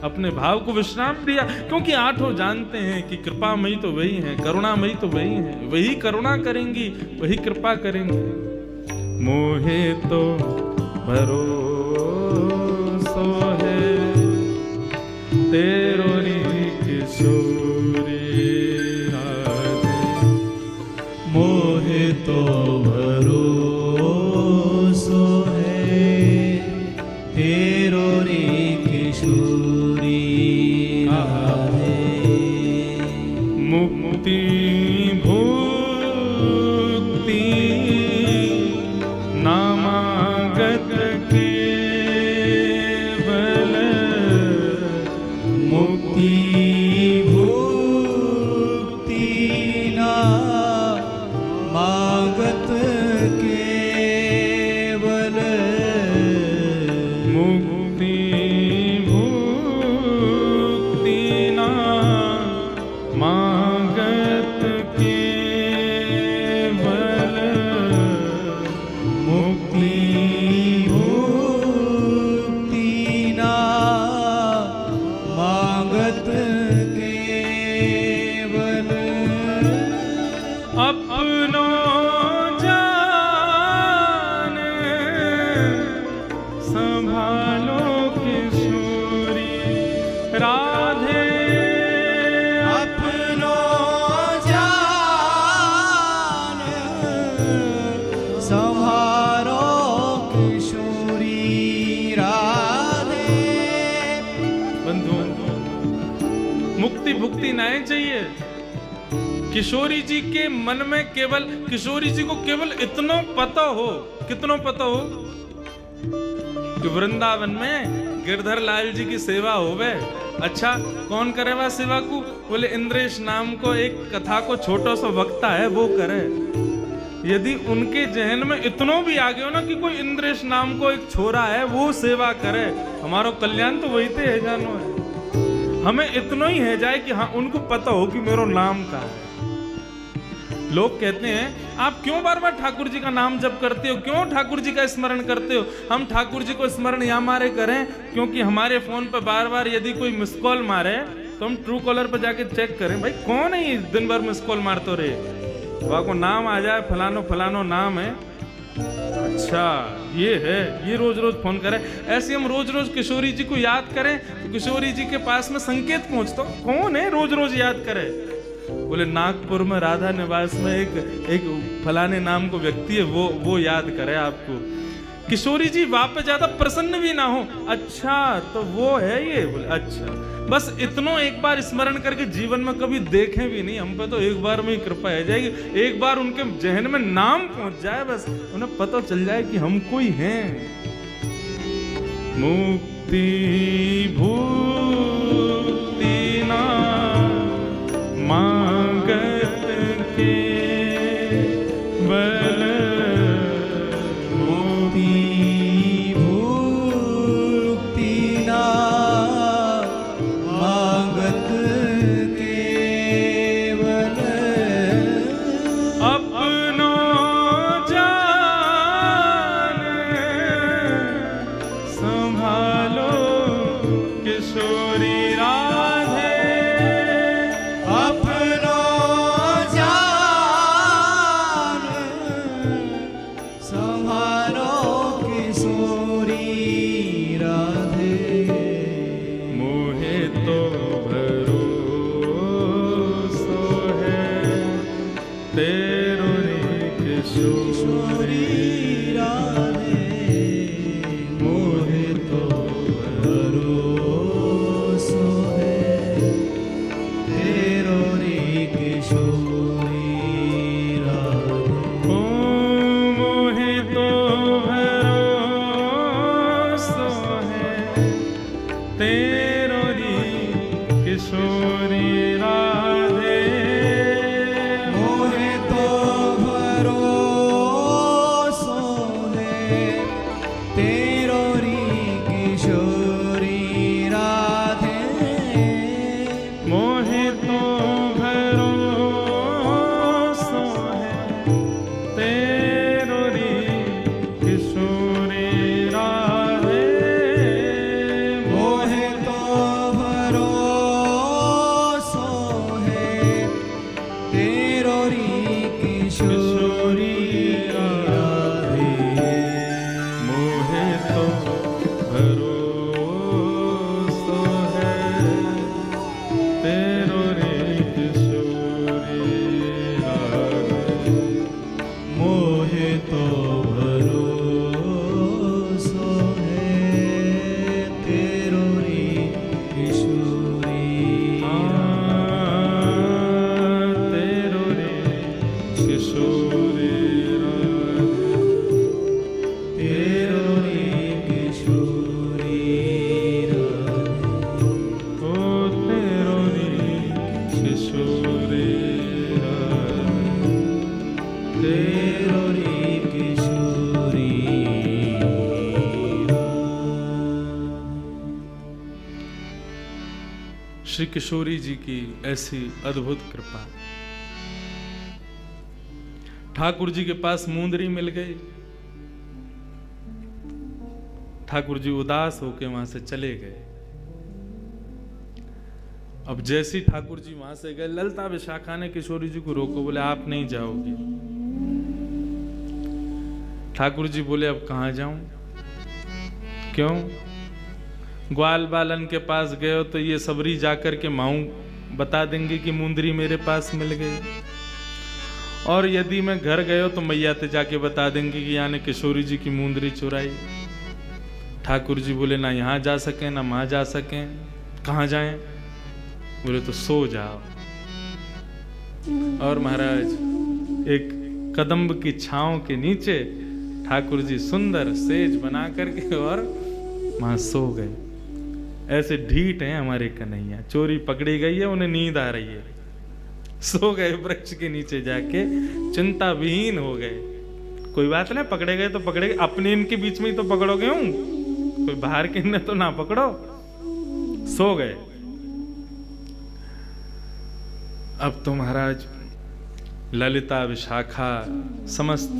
अपने भाव को विश्राम दिया। क्योंकि आठों जानते हैं कि कृपामयी तो वही है, करुणामयी तो वही है, वही करुणा करेंगी, वही कृपा करेंगी। मोहे तो भरोसो है तेरो री किशोरी राधे, मोहे तो भरोसो है तेरो रे किशोरी राधे। मुक्ति भुक्ति नामागत केवल, मुक्ति भुक्ति नामागत केवल, मुक्ति भुक्ति नामागत केवल, मुक्ति भुक्ति नामागत केवल। अपनो जान संभालो किशोरी राधे, अपनो जान संभारो किशोरी राधे। बंधु मुक्ति भुक्ति नहीं चाहिए। किशोरी जी के मन में केवल, किशोरी जी को केवल इतना पता हो, कितना पता हो कि वृंदावन में गिरधर लाल जी की सेवा होवे। अच्छा, कौन करे वह सेवा को? बोले इंद्रेश नाम को एक कथा को छोटा सा वक्ता है, वो करे। यदि उनके जहन में इतना भी आ गया हो ना कि कोई इंद्रेश नाम को एक छोरा है, वो सेवा करे, हमारो कल्याण तो वही ते है जानो है। हमें इतना ही है जाए कि हाँ, उनको पता हो कि मेरो नाम का है। लोग कहते हैं आप क्यों बार बार ठाकुर जी का नाम जप करते हो, क्यों ठाकुर जी का स्मरण करते हो? हम ठाकुर जी को स्मरण या मारे करें क्योंकि हमारे फोन पर बार बार यदि कोई मिस कॉल मारे तो हम ट्रू कॉलर पर जाके चेक करें, भाई कौन है ये दिन भर मिस कॉल मारते रहे, वहां को नाम आ जाए, फलानो फलानो नाम है, अच्छा ये है, ये रोज रोज फोन करे। ऐसे हम रोज रोज किशोरी जी को याद करें तो किशोरी जी के पास में संकेत पहुंचता, कौन है रोज रोज याद करे? बोले नागपुर में राधा निवास में एक फलाने नाम को व्यक्ति है, वो याद करे आपको। किशोरी जी वापस ज्यादा प्रसन्न भी ना हो, अच्छा तो वो है ये, बोले अच्छा, बस इतना एक बार स्मरण करके जीवन में कभी देखें भी नहीं, हम पे तो एक बार में ही कृपा है जाएगी। एक बार उनके जहन में नाम पहुंच जाए, बस उन्हें पता चल जाए कि हम कोई हैं। मुक्ति भुक्ति ना मांगत केवल, मुक्ति भुक्ति ना मांगत केवल, अपनो जान संभालो किशोरी राधे, अपनो जान संभालो किशोरी राधे। तेरो री किशोरी राधे मोहे तो भरोसो है तेरो री किशोरी राधे मोहे तो भरोसो है तेरो री किशोरी राधे मोहे तो भरोसो है तेरो री किशोरी राधे मोहे तो भरोसो है तेरो रे किशोरी राधे मोहे तो भरोसो है तेरो री किशोरी तेरो रे किशोरी राधे तेरो री किशोरी राधे ओ तेरो रे किशोरी राधे तेरो री किशोरी श्री किशोरी जी की ऐसी अद्भुत कृपा। ठाकुर जी के पास मुंदरी मिल गई। ठाकुर जी उदास होके वहां से चले गए। अब जैसी ठाकुर जी वहां से गए, ललता विशाखा ने किशोरी जी को रोको, बोले आप नहीं जाओगे। ठाकुर जी बोले अब कहां जाऊं? क्यों? ग्वाल बालन के पास गए हो तो ये सबरी जाकर के माऊ बता देंगे कि मुंदरी मेरे पास मिल गई, और यदि मैं घर गए हो तो मैया ते जाके बता देंगे कि यानी किशोरी जी की मुंदरी चुराई। ठाकुर जी बोले ना यहाँ जा सके ना वहां जा सके, कहाँ जाएं? बोले तो सो जाओ। और महाराज एक कदम्ब की छांव के नीचे ठाकुर जी सुंदर सेज बना करके और वहां सो गए। ऐसे ढीठ हैं हमारे कन्हैया, चोरी पकड़ी गई है, उन्हें नींद आ रही है, सो गए वृक्ष के नीचे जाके, चिंता विहीन हो गए। कोई बात नहीं, पकड़े गए तो पकड़े गए, अपने इनके बीच में ही तो पकड़ोगे हूं, कोई बाहर के इन्हें तो ना पकड़ो। सो गए। अब तो महाराज ललिता विशाखा समस्त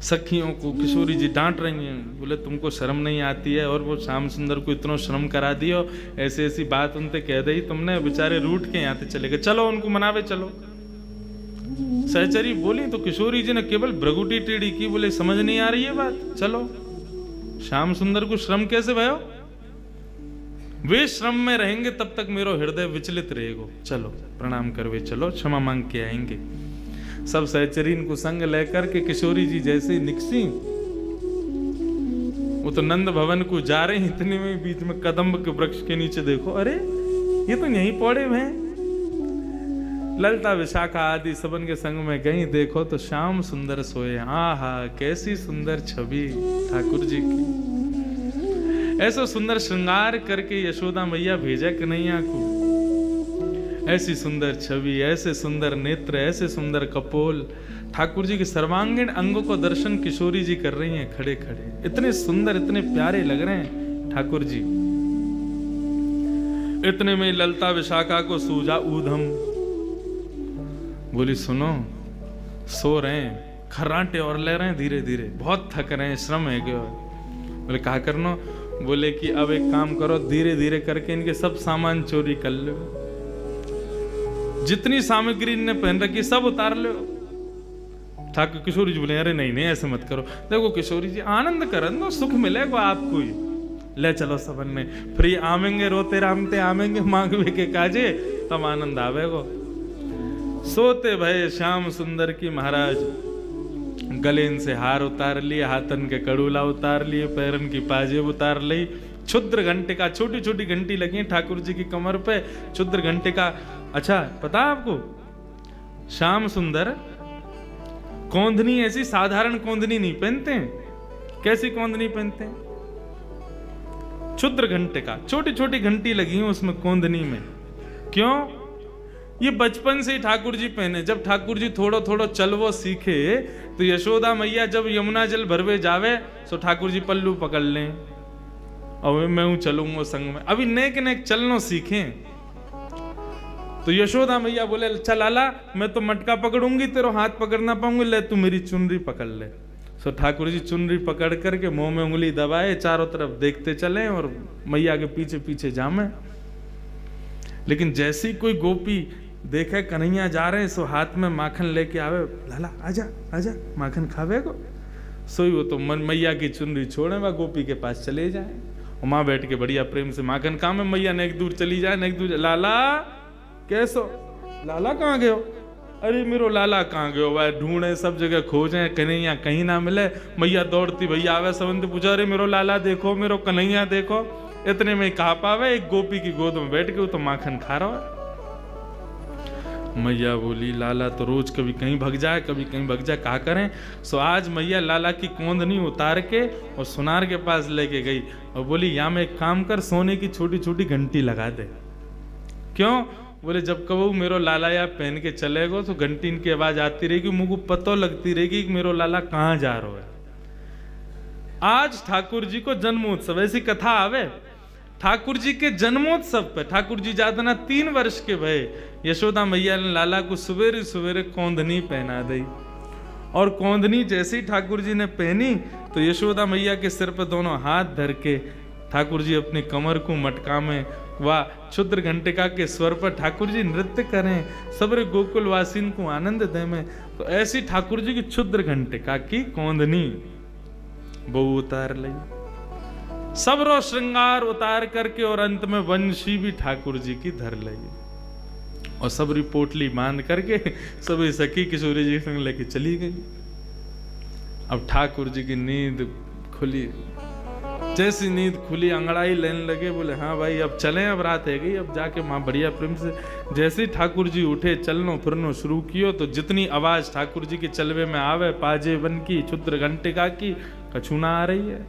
सखियों को किशोरी जी डांट रही हैं। बोले तुमको शर्म नहीं आती है, और वो श्याम सुंदर को इतना श्रम करा दियो, ऐसी ऐसी बात उनसे कह दी तुमने, बेचारे रूठ के यहाँ से चले गए, चलो उनको मनावे चलो। सहचरी बोली तो किशोरी जी ने केवल भ्रगुटी टेढ़ी की, बोले समझ नहीं आ रही है बात, चलो। श्याम सुंदर को श्रम कैसे भयो? वे श्रम में रहेंगे तब तक मेरा हृदय विचलित रहेगा, चलो प्रणाम करवे चलो, क्षमा मांग के आएंगे। सब सहचरीन को संग लेकर के किशोरी जी जैसे निकसी, वो तो नंद भवन को जा रहे हैं, इतने में बीच में कदम्ब के वृक्ष के नीचे देखो, अरे ये तो यहीं पौड़े हुए हैं। ललिता विशाखा आदि सबन के संग में गई, देखो तो श्याम सुंदर सोए। आहा कैसी सुंदर छवि ठाकुर जी की। ऐसा सुंदर श्रृंगार करके यशोदा मैया भेजा कन्हैया को, ऐसी सुंदर छवि, ऐसे सुंदर नेत्र, ऐसे सुंदर कपोल। ठाकुर जी के सर्वांगीण अंगों को दर्शन किशोरी जी कर रही हैं खड़े खड़े, इतने सुंदर इतने प्यारे लग रहे हैं ठाकुर जी। इतने में ललिता विशाखा को सूझा ऊधम, बोली सुनो, सो रहे हैं, खर्राटे और ले रहे हैं धीरे धीरे, बहुत थक रहे हैं, श्रम है क्या? बोले कहा करनो? बोले कि अब एक काम करो, धीरे धीरे करके इनके सब सामान चोरी कर लो, जितनी सामग्री इनने पहन रखी सब उतार लो। ठाकुर किशोरी जी बोले अरे नहीं नहीं ऐसे मत करो, देखो किशोरी जी आनंद करन दो, सुख मिलेगा आपको ही, ले चलो सबन ने, फिर ये आवेंगे रोते रामते आवेंगे मांगवे के काजे, तब आनंद आवेगो। सोते भय श्याम सुंदर की महाराज गलेन से हार उतार लिए, हाथन के कड़ूला उतार लिए, पैरन की पाजेब उतार ली, क्षुद्र घंटे का, छोटी छोटी घंटी लगी ठाकुर जी की कमर पे, क्षुद्र घंटे का। अच्छा पता आपको श्याम सुंदर कोंदनी ऐसी साधारण कोंदनी नहीं पहनते हैं। कैसी कोंदनी पहनते हैं? क्षुद्र घंटिका, छोटी छोटी घंटी लगी है उसमें कोंदनी में। क्यों? ये बचपन से ही ठाकुर जी पहने। जब ठाकुर जी थोड़ो थोड़ो चलवो सीखे तो यशोदा मैया जब यमुना जल भरवे जावे तो ठाकुर जी पल्लू पकड़ लें और मैं हूं चलूंगा संग में। अभी नेक नेक चलनो सीखे तो यशोदा मैया बोले चल आला, मैं तो मटका पकड़ूंगी, तेरा हाथ पकड़ ना पाऊंगी, ले तू मेरी चुनरी पकड़ ले। सो ठाकुर जी चुनरी पकड़ करके मुंह में उंगली दबाए, चारों तरफ देखते चले और मैया के पीछे पीछे जामे। लेकिन जैसी कोई गोपी देखे कन्हैया जा रहे हैं सो हाथ में माखन लेके आवे, लाला आजा आजा माखन खावे को, सोई वो तो मन मैया की चुनरी छोड़े वह गोपी के पास चले जाए और माँ बैठ के बढ़िया प्रेम से माखन खा में मैया ने एक दूर चली जाए, ने एक दूर, लाला कैसो, लाला कहाँ गयो, अरे मेरो लाला कहाँ गयो, वह ढूंढे सब जगह खोजे कन्हैया कहीं ना मिले। मैया दौड़ती भैया आवे, सबंत पूछा अरे मेरो लाला देखो, मेरो कन्हैया देखो। इतने में कहा पावे एक गोपी की गोद में बैठ के वो तो माखन खा रहा है। मैया बोली लाला तो रोज कभी कहीं भग जाए कभी कहीं भग जाए, क्या करें। सो आज मैया लाला की कोंदनी उतार के और सुनार के पास लेके गई और बोली यहाँ में एक काम कर, सोने की छोटी छोटी घंटी लगा दे। क्यों? बोले जब कबू मेरो लाला या पहन के चलेगो तो घंटी इनकी आवाज आती रहेगी, मुझको पतो लगती रहेगी कि मेरो लाला कहाँ जा रहा है। आज ठाकुर जी को जन्मोत्सव, ऐसी कथा आवे ठाकुर जी के जन्मोत्सव पे। ठाकुर जी जातना 3 वर्ष के भय, यशोदा मैया ने लाला को सवेरे सवेरे कोंदनी पहना दी और कोंदनी जैसे ही ठाकुर जी ने पहनी तो यशोदा मैया के सिर पर दोनों हाथ धर के ठाकुर जी अपनी कमर को मटका में व क्षुद्र घंटिका के स्वर पर ठाकुर जी नृत्य करें, सबरे गोकुल वासिन को आनंद दे में। तो ऐसी ठाकुर जी की क्षुद्र घंटिका की कोंदनी वो उतार ली, सबरो श्रृंगार उतार करके और अंत में वंशी भी ठाकुर जी की धर ली और सब रिपोर्टली बांध करके सभी सखी किशोरी जी संग लेके चली गई। अब ठाकुर जी की नींद खुली, जैसी नींद खुली अंगड़ाई लेने लगे, बोले हाँ भाई अब चलें, अब रात है गई, अब जाके माँ बढ़िया प्रेम से। जैसे ही ठाकुर जी उठे चलनो फिरनो शुरू कियो तो जितनी आवाज ठाकुर जी के चलवे में आवे, पाजे वन की क्षुद्र घंटिका की, कछु ना आ रही है।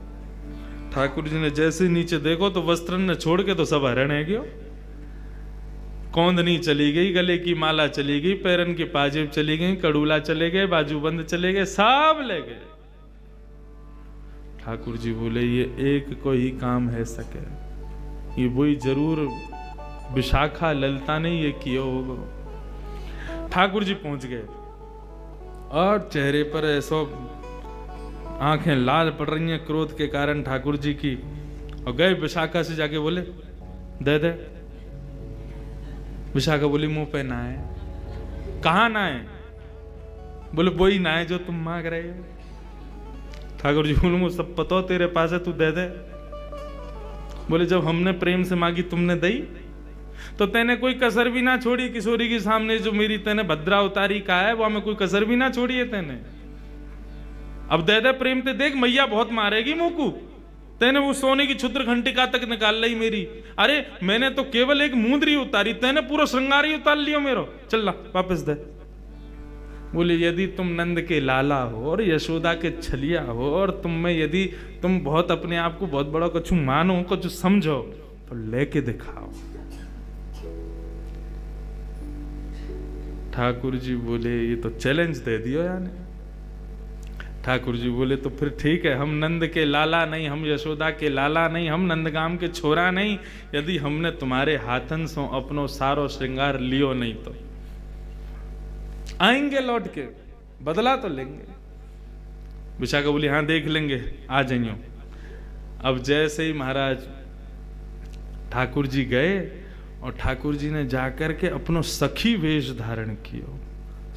ठाकुर जी ने जैसे नीचे देखो तो वस्त्रन ने छोड़ के तो सब हरण है गयो। कोंदनी चली गई, गले की माला चली गई, पैरन की पाजेब चली गई, कड़ूला चले गए, बाजूबंद चले गए, सब ले गए। ठाकुर जी बोले ये एक को ही काम है सके, ये वही जरूर विशाखा ललिता ने ये किया होगा। ठाकुर जी पहुंच गए और चेहरे पर ऐसा आंखें लाल पड़ रही हैं क्रोध के कारण ठाकुर जी की, और गए विशाखा से जाके बोले दे दे। विशाखा बोली मुंह पे ना है। कहाँ ना है? बोले वही ना है जो तुम मांग रहे हो। ठाकुर जी बोले मुझे सब पता तेरे पास है, तू दे दे। बोले जब हमने प्रेम से मांगी तुमने दई, तो तेने कोई कसर भी ना छोड़ी किशोरी के सामने, जो मेरी तेने भद्रा उतारी का है वो हमें कोई कसर भी ना छोड़ी है तेने। अब दे दे प्रेम ते, देख मैया बहुत मारेगी मुंह। तेने वो सोने की क्षुद्र घंटिका तक निकाल ली मेरी। अरे मैंने तो केवल एक मुंदरी उतारी, तेने पूरा श्रृंगार ही उतार लियो मेरो। चल ला वापस दे। बोले यदि तुम नंद के लाला हो और यशोदा के छलिया हो और तुम में यदि तुम बहुत अपने आप को बहुत बड़ा कुछ मानो, कुछ समझो, तो लेके दिखाओ। ठाकुर जी बोले ये तो चैलेंज दे दियो यानी। ठाकुर जी बोले तो फिर ठीक है, हम नंद के लाला नहीं, हम यशोदा के लाला नहीं, हम नंदगाम के छोरा नहीं, यदि हमने तुम्हारे हाथन से अपनो सारो श्रृंगार लियो नहीं तो आएंगे लौट के, बदला तो लेंगे। विशाखा बोली हाँ देख लेंगे, आ जाइयो। अब जैसे ही महाराज ठाकुर जी गए और ठाकुर जी ने जाकर के अपनो सखी वेश धारण कियो,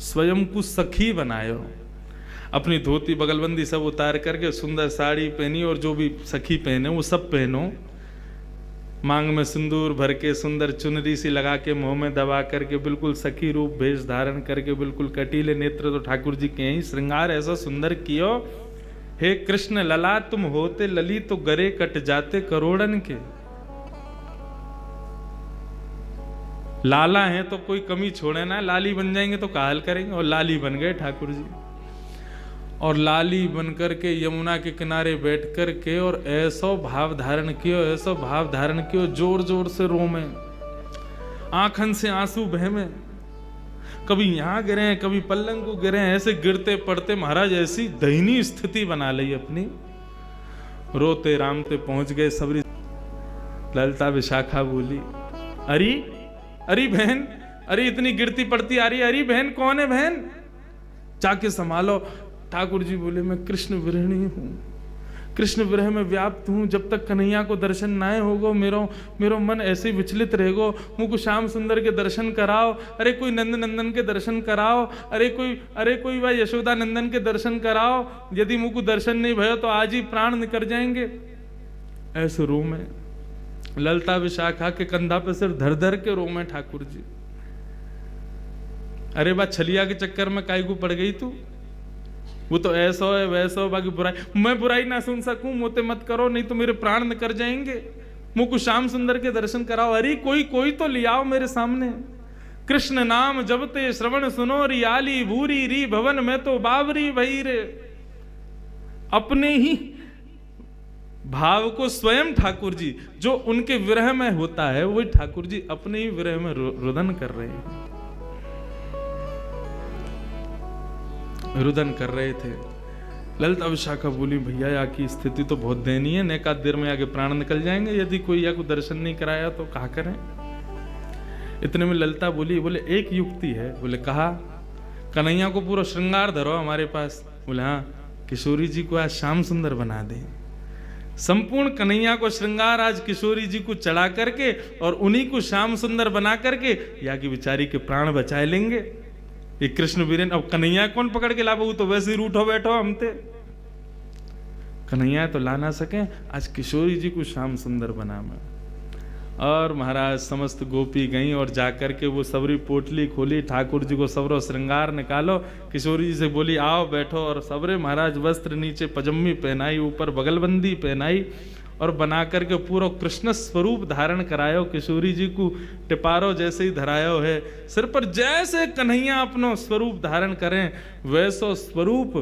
स्वयं को सखी बनायो, अपनी धोती बगलबंदी सब उतार करके सुंदर साड़ी पहनी और जो भी सखी पहने वो सब पहनो, मांग में सिंदूर भर के सुंदर चुनरी सी लगा के मुंह में दबा करके बिल्कुल सखी रूप भेष धारण करके बिल्कुल कटीले नेत्र तो ठाकुर जी के ही श्रृंगार ऐसा सुंदर कियो। हे कृष्ण लला तुम होते लली तो गरे कट जाते करोड़न के। लाला हैं तो कोई कमी छोड़े ना, लाली बन जाएंगे तो काल करेंगे, और लाली बन गए ठाकुर जी। और लाली बन करके यमुना के किनारे बैठ कर के और ऐसो भाव धारण कियो, जोर जोर से रोमे, आंखन से आंसू बहमे, कभी यहाँ गिरे कभी पल्लंग को गिरे, ऐसे गिरते पड़ते महाराज ऐसी दयनीय स्थिति बना ली अपनी। रोते रामते पहुंच गए सबरी। ललिता विशाखा बोली, अरे बहन, अरे इतनी गिरती पड़ती आ रही, अरे बहन कौन है बहन, जाके संभालो। ठाकुर जी बोले, मैं कृष्ण विरहिणी हूं, कृष्ण विरह में व्याप्त हूं। जब तक कन्हैया को दर्शन ना होगो मेरो मन ऐसे विचलित रहेगो। मुझको श्याम सुंदर के दर्शन कराओ, अरे कोई नंद नंदन के दर्शन कराओ, अरे कोई भाई यशोदा नंदन के दर्शन कराओ। यदि मुझको दर्शन नहीं भयो तो आज ही प्राण निकल जाएंगे। ऐसे रो में ललिता विशाखा के कंधा पे सिर धर धर के रो में ठाकुर जी। अरे बा छलिया के चक्कर में काई को पड़ गई तू, वो तो ऐसा है वैसा हो, बाकी बुराई मैं बुराई ना सुन सकूं, मोते मत करो नहीं तो मेरे प्राण निकल जाएंगे। मुझको श्याम सुंदर के दर्शन कराओ, अरे कोई तो ले आओ मेरे सामने। कृष्ण नाम जबते श्रवण सुनो री आली भूरी री भवन में तो बाबरी भई रे। अपने ही भाव को स्वयं ठाकुर जी जो उनके विरह में होता है वही ठाकुर जी अपने ही विरह में रुदन कर रहे हैं, रुदन कर रहे थे। ललिता विशाखा बोली, भैया की स्थिति तो बहुत दयनीय है, नेका देर में आगे प्राण निकल जाएंगे, यदि कोई या को दर्शन नहीं कराया तो कहा करें। इतने में ललिता बोले एक युक्ति है। बोले कहा, कन्हैया को पूरा श्रृंगार धरो हमारे पास। बोले हाँ, किशोरी जी को आज श्याम सुंदर बना दे। संपूर्ण कन्हैया को श्रृंगार आज किशोरी जी को चढ़ा करके और उन्हीं को श्याम सुंदर बना करके या की बिचारी के प्राण बचाए लेंगे। ये कृष्ण वीरेन अब कन्हैया कौन पकड़ के लाबू, तो वैसे ही रूठो बैठो हमते। कन्हैया तो ला ना सके, आज किशोरी जी को श्याम सुंदर बना मैं। और महाराज समस्त गोपी गई और जाकर के वो सबरी पोटली खोली, ठाकुर जी को सबरो श्रृंगार निकालो। किशोरी जी से बोली आओ बैठो, और सबरे महाराज वस्त्र नीचे पजम्मी पहनाई, ऊपर बगलबंदी पहनाई और बना करके पूरा कृष्ण स्वरूप धारण करायो। किशोरी जी को टिपारो जैसे ही धरायो है सिर पर, जैसे कन्हैया अपनो स्वरूप धारण करें वैसो स्वरूप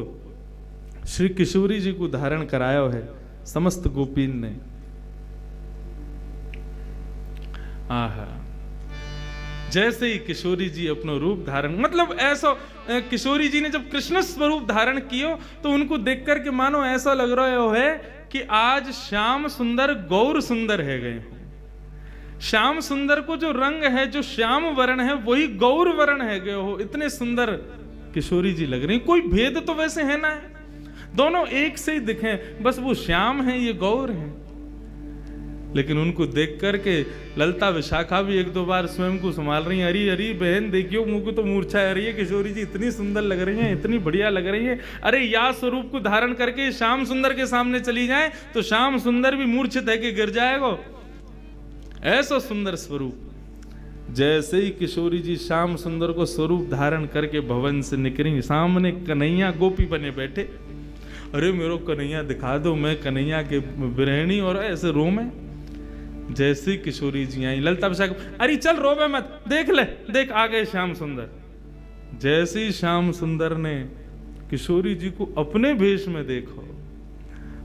श्री किशोरी जी को धारण करायो है समस्त गोपीन ने। आहा, जैसे ही किशोरी जी अपनो रूप धारण, मतलब ऐसा किशोरी जी ने जब कृष्ण स्वरूप धारण कियो तो उनको देख करके मानो ऐसा लग रहा है कि आज श्याम सुंदर गौर सुंदर है गए। श्याम सुंदर को जो रंग है, जो श्याम वर्ण है, वही गौर वर्ण है गए हो। इतने सुंदर किशोरी जी लग रही। कोई भेद तो वैसे है ना, दोनों एक से ही दिखे, बस वो श्याम है ये गौर है। लेकिन उनको देख करके ललिता विशाखा भी एक दो बार स्वयं को संभाल रही है। अरे बहन देखियो, मुझ को तो मूर्छा आ रही है, किशोरी जी इतनी सुंदर लग रही हैं, इतनी बढ़िया लग रही है। अरे या स्वरूप को धारण करके श्याम सुंदर के सामने चली जाए तो श्याम सुंदर भी मूर्छित है कि गिर जाएगा। ऐसा सुंदर स्वरूप। जैसे ही किशोरी जी श्याम सुंदर को स्वरूप धारण करके भवन से निकली, सामने कन्हैया गोपी बने बैठे। अरे मेरे कन्हैया दिखा दो, मैं कन्हैया के विरहिणी, और ऐसे रो में। जैसी किशोरी जी आई, ललिता विशाखा, अरे चल रोवे मत, देख ले, देख आ गए श्याम सुंदर। जैसे ही श्याम सुंदर ने किशोरी जी को अपने भेष में देखो,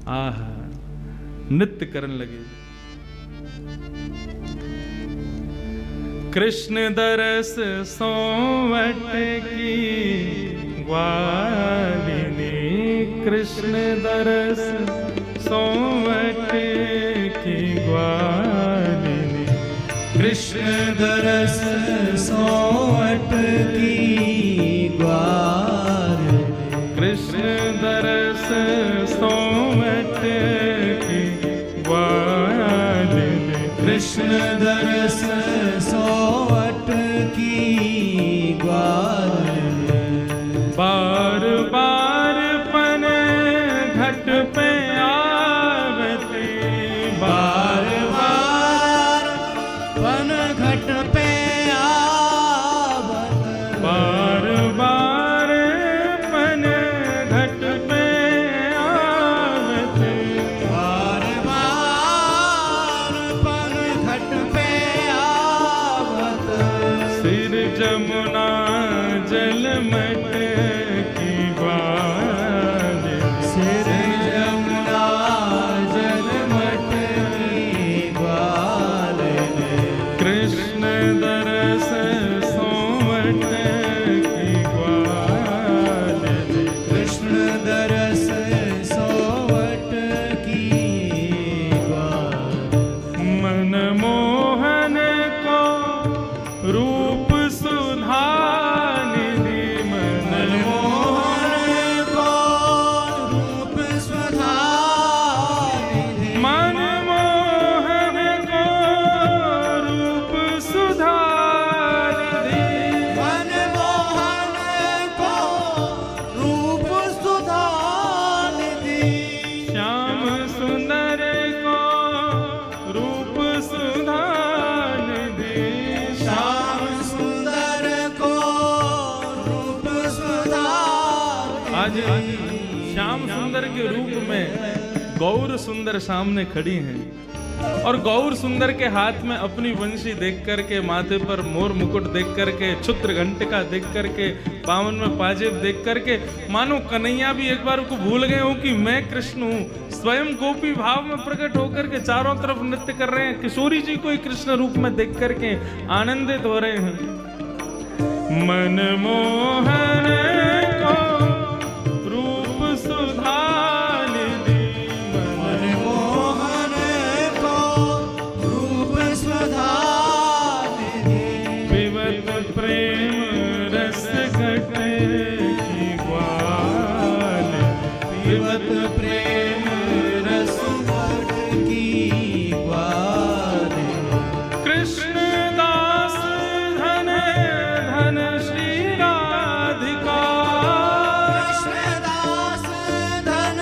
आहा, नृत्य करने लगे। कृष्ण दरस सोवट की ग्वालिनी, कृष्ण दरस सोवट की ग्वालिनी, कृष्ण दरस सोवट की ग्वालिनी, कृष्ण दरस सोवट की ग्वालिनी, कृष्ण दरस सोवट की ग्वालिनी। बार बार पन घट पे आवती, बार बार पन घट पे आवत, बार बार पन घट पे आवती, बार बार पन घट पे आवत, सिर जमुना जल मट की बार, श्याम सुंदर के रूप में गौर सुंदर सामने खड़ी हैं और गौर सुंदर के हाथ में अपनी वंशी देख करके, माथे पर मोर मुकुट देख करके, छुत्र घंटिका देख करके, पावन में पाजेब देख करके, मानो कन्हैया भी एक बार को भूल गए हो कि मैं कृष्ण हूँ। स्वयं गोपी भाव में प्रकट होकर के चारों तरफ नृत्य कर रहे हैं। किशोरी जी को कृष्ण रूप में देख करके आनंदित हो रहे हैं। मनमोहन को रूप सुधा निधि, मनमोहन को रूप सुधा निधि, विवत प्रेम रस घटे की ग्वाल, विवत प्रेम रस घट की ग्वाल। कृष्ण दास धन धन श्री राधिका, कृष्णदास धन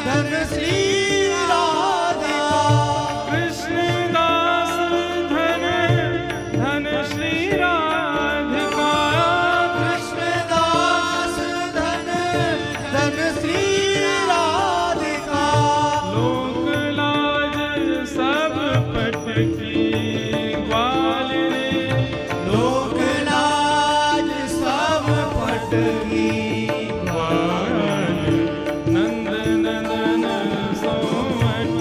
धन श्री राधिका, कृष्ण दास धन धन श्री राधिका, कृष्णदास धन धन श्री राधिका। लोक लाज सब पटकी ग्वाल रे, लोक लाज सब पटकी ग्वाल नंद नंदन सोमठ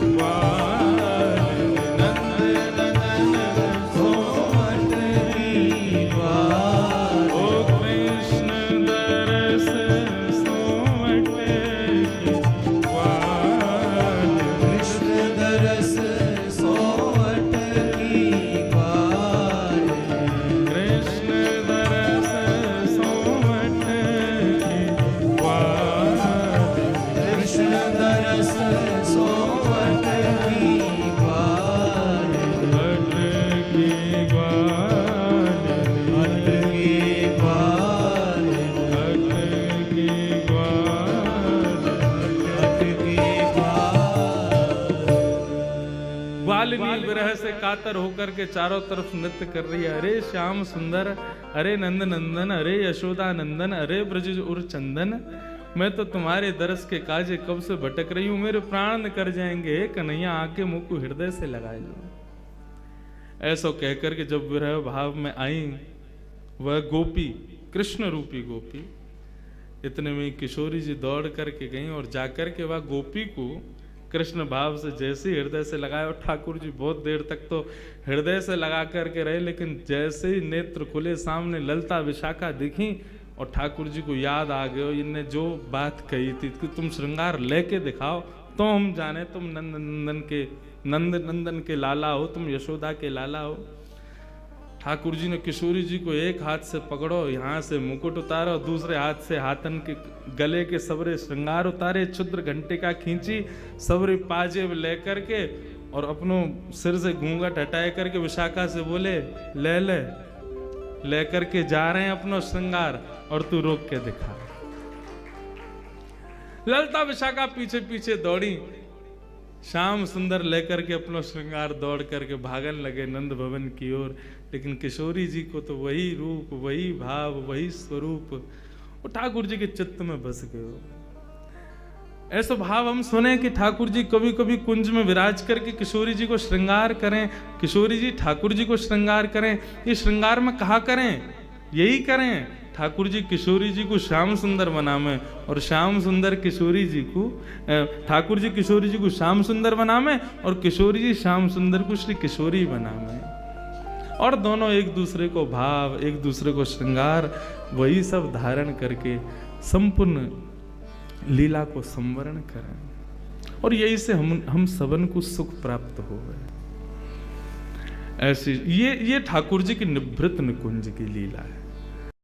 ग्वाल, नंद नंदन सोमठ की ग्वाल। ओ कृष्ण दरस सोमठ ग्वाल, कृष्ण दरस सोमठ की ग्वाल। कृष्ण दरस सोमठ ग्वाल, कृष्ण दरस सोमठ की ग्वाल। भट की ग्वाल, भट की ग्वाल, भट की ग्वाल। भट की ग्वाल। ग्वालिनी विरह से कातर होकर के चारों तरफ नृत्य कर रही है। अरे श्याम सुंदर, अरे नंद नंदन, अरे यशोदा नंदन, अरे ब्रज उर चंदन, मैं तो तुम्हारे दरस के काजे कब से भटक रही हूं, मेरे प्राण निकर जाएंगे, हे कन्हैया आके मुंह को हृदय से लगाए लो। ऐसा कहकर के जब विरह भाव में आई वह गोपी, कृष्ण रूपी गोपी, इतने में किशोरी जी दौड़ करके गई और जाकर के वह गोपी को कृष्ण भाव से जैसे ही हृदय से लगाया। और ठाकुर जी बहुत देर तक तो हृदय से लगा करके रहे, लेकिन जैसे ही नेत्र खुले सामने ललता विशाखा दिखी और ठाकुर जी को याद आ गया इनने जो बात कही थी कि तुम श्रृंगार लेके दिखाओ तो हम जाने तुम नंद नंदन के लाला हो, तुम यशोदा के लाला हो। ठाकुर जी ने किशोरी जी को एक हाथ से पकड़ो, यहाँ से मुकुट उतारो, दूसरे हाथ से हाथन के गले के सबरे श्रृंगार उतारे, क्षुद्र घंटिका खींची, सबरे पाजेब लेकर के और अपनों सिर से घूंघट हटाए करके विशाखा से बोले ले करके जा रहे हैं अपना श्रृंगार और तू रोक के दिखा। ललता विशाखा पीछे पीछे दौड़ी, श्याम सुंदर लेकर के अपना श्रृंगार दौड़ करके भागन लगे नंद भवन की ओर। लेकिन किशोरी जी को तो वही रूप, वही भाव, वही स्वरूप वो ठाकुर जी के चित्त में बस गए। ऐसा भाव हम सुने कि ठाकुर जी कभी कभी कुंज में विराज करके किशोरी जी को श्रृंगार करें, किशोरी जी ठाकुर जी को श्रृंगार करें। ये श्रृंगार में कहा करें, यही करें ठाकुर जी किशोरी जी को श्याम सुंदर बनावे और श्याम सुंदर किशोरी जी को, ठाकुर जी किशोरी जी को श्याम सुंदर बनावे और किशोरी जी श्याम सुंदर को श्री किशोरी बनावे। और दोनों एक दूसरे को भाव, एक दूसरे को श्रृंगार, वही सब धारण करके संपूर्ण लीला को संवरण करें और यही से हम सबन को सुख प्राप्त हो गए। ऐसी ये ठाकुर जी की निभृत निकुंज की लीला है।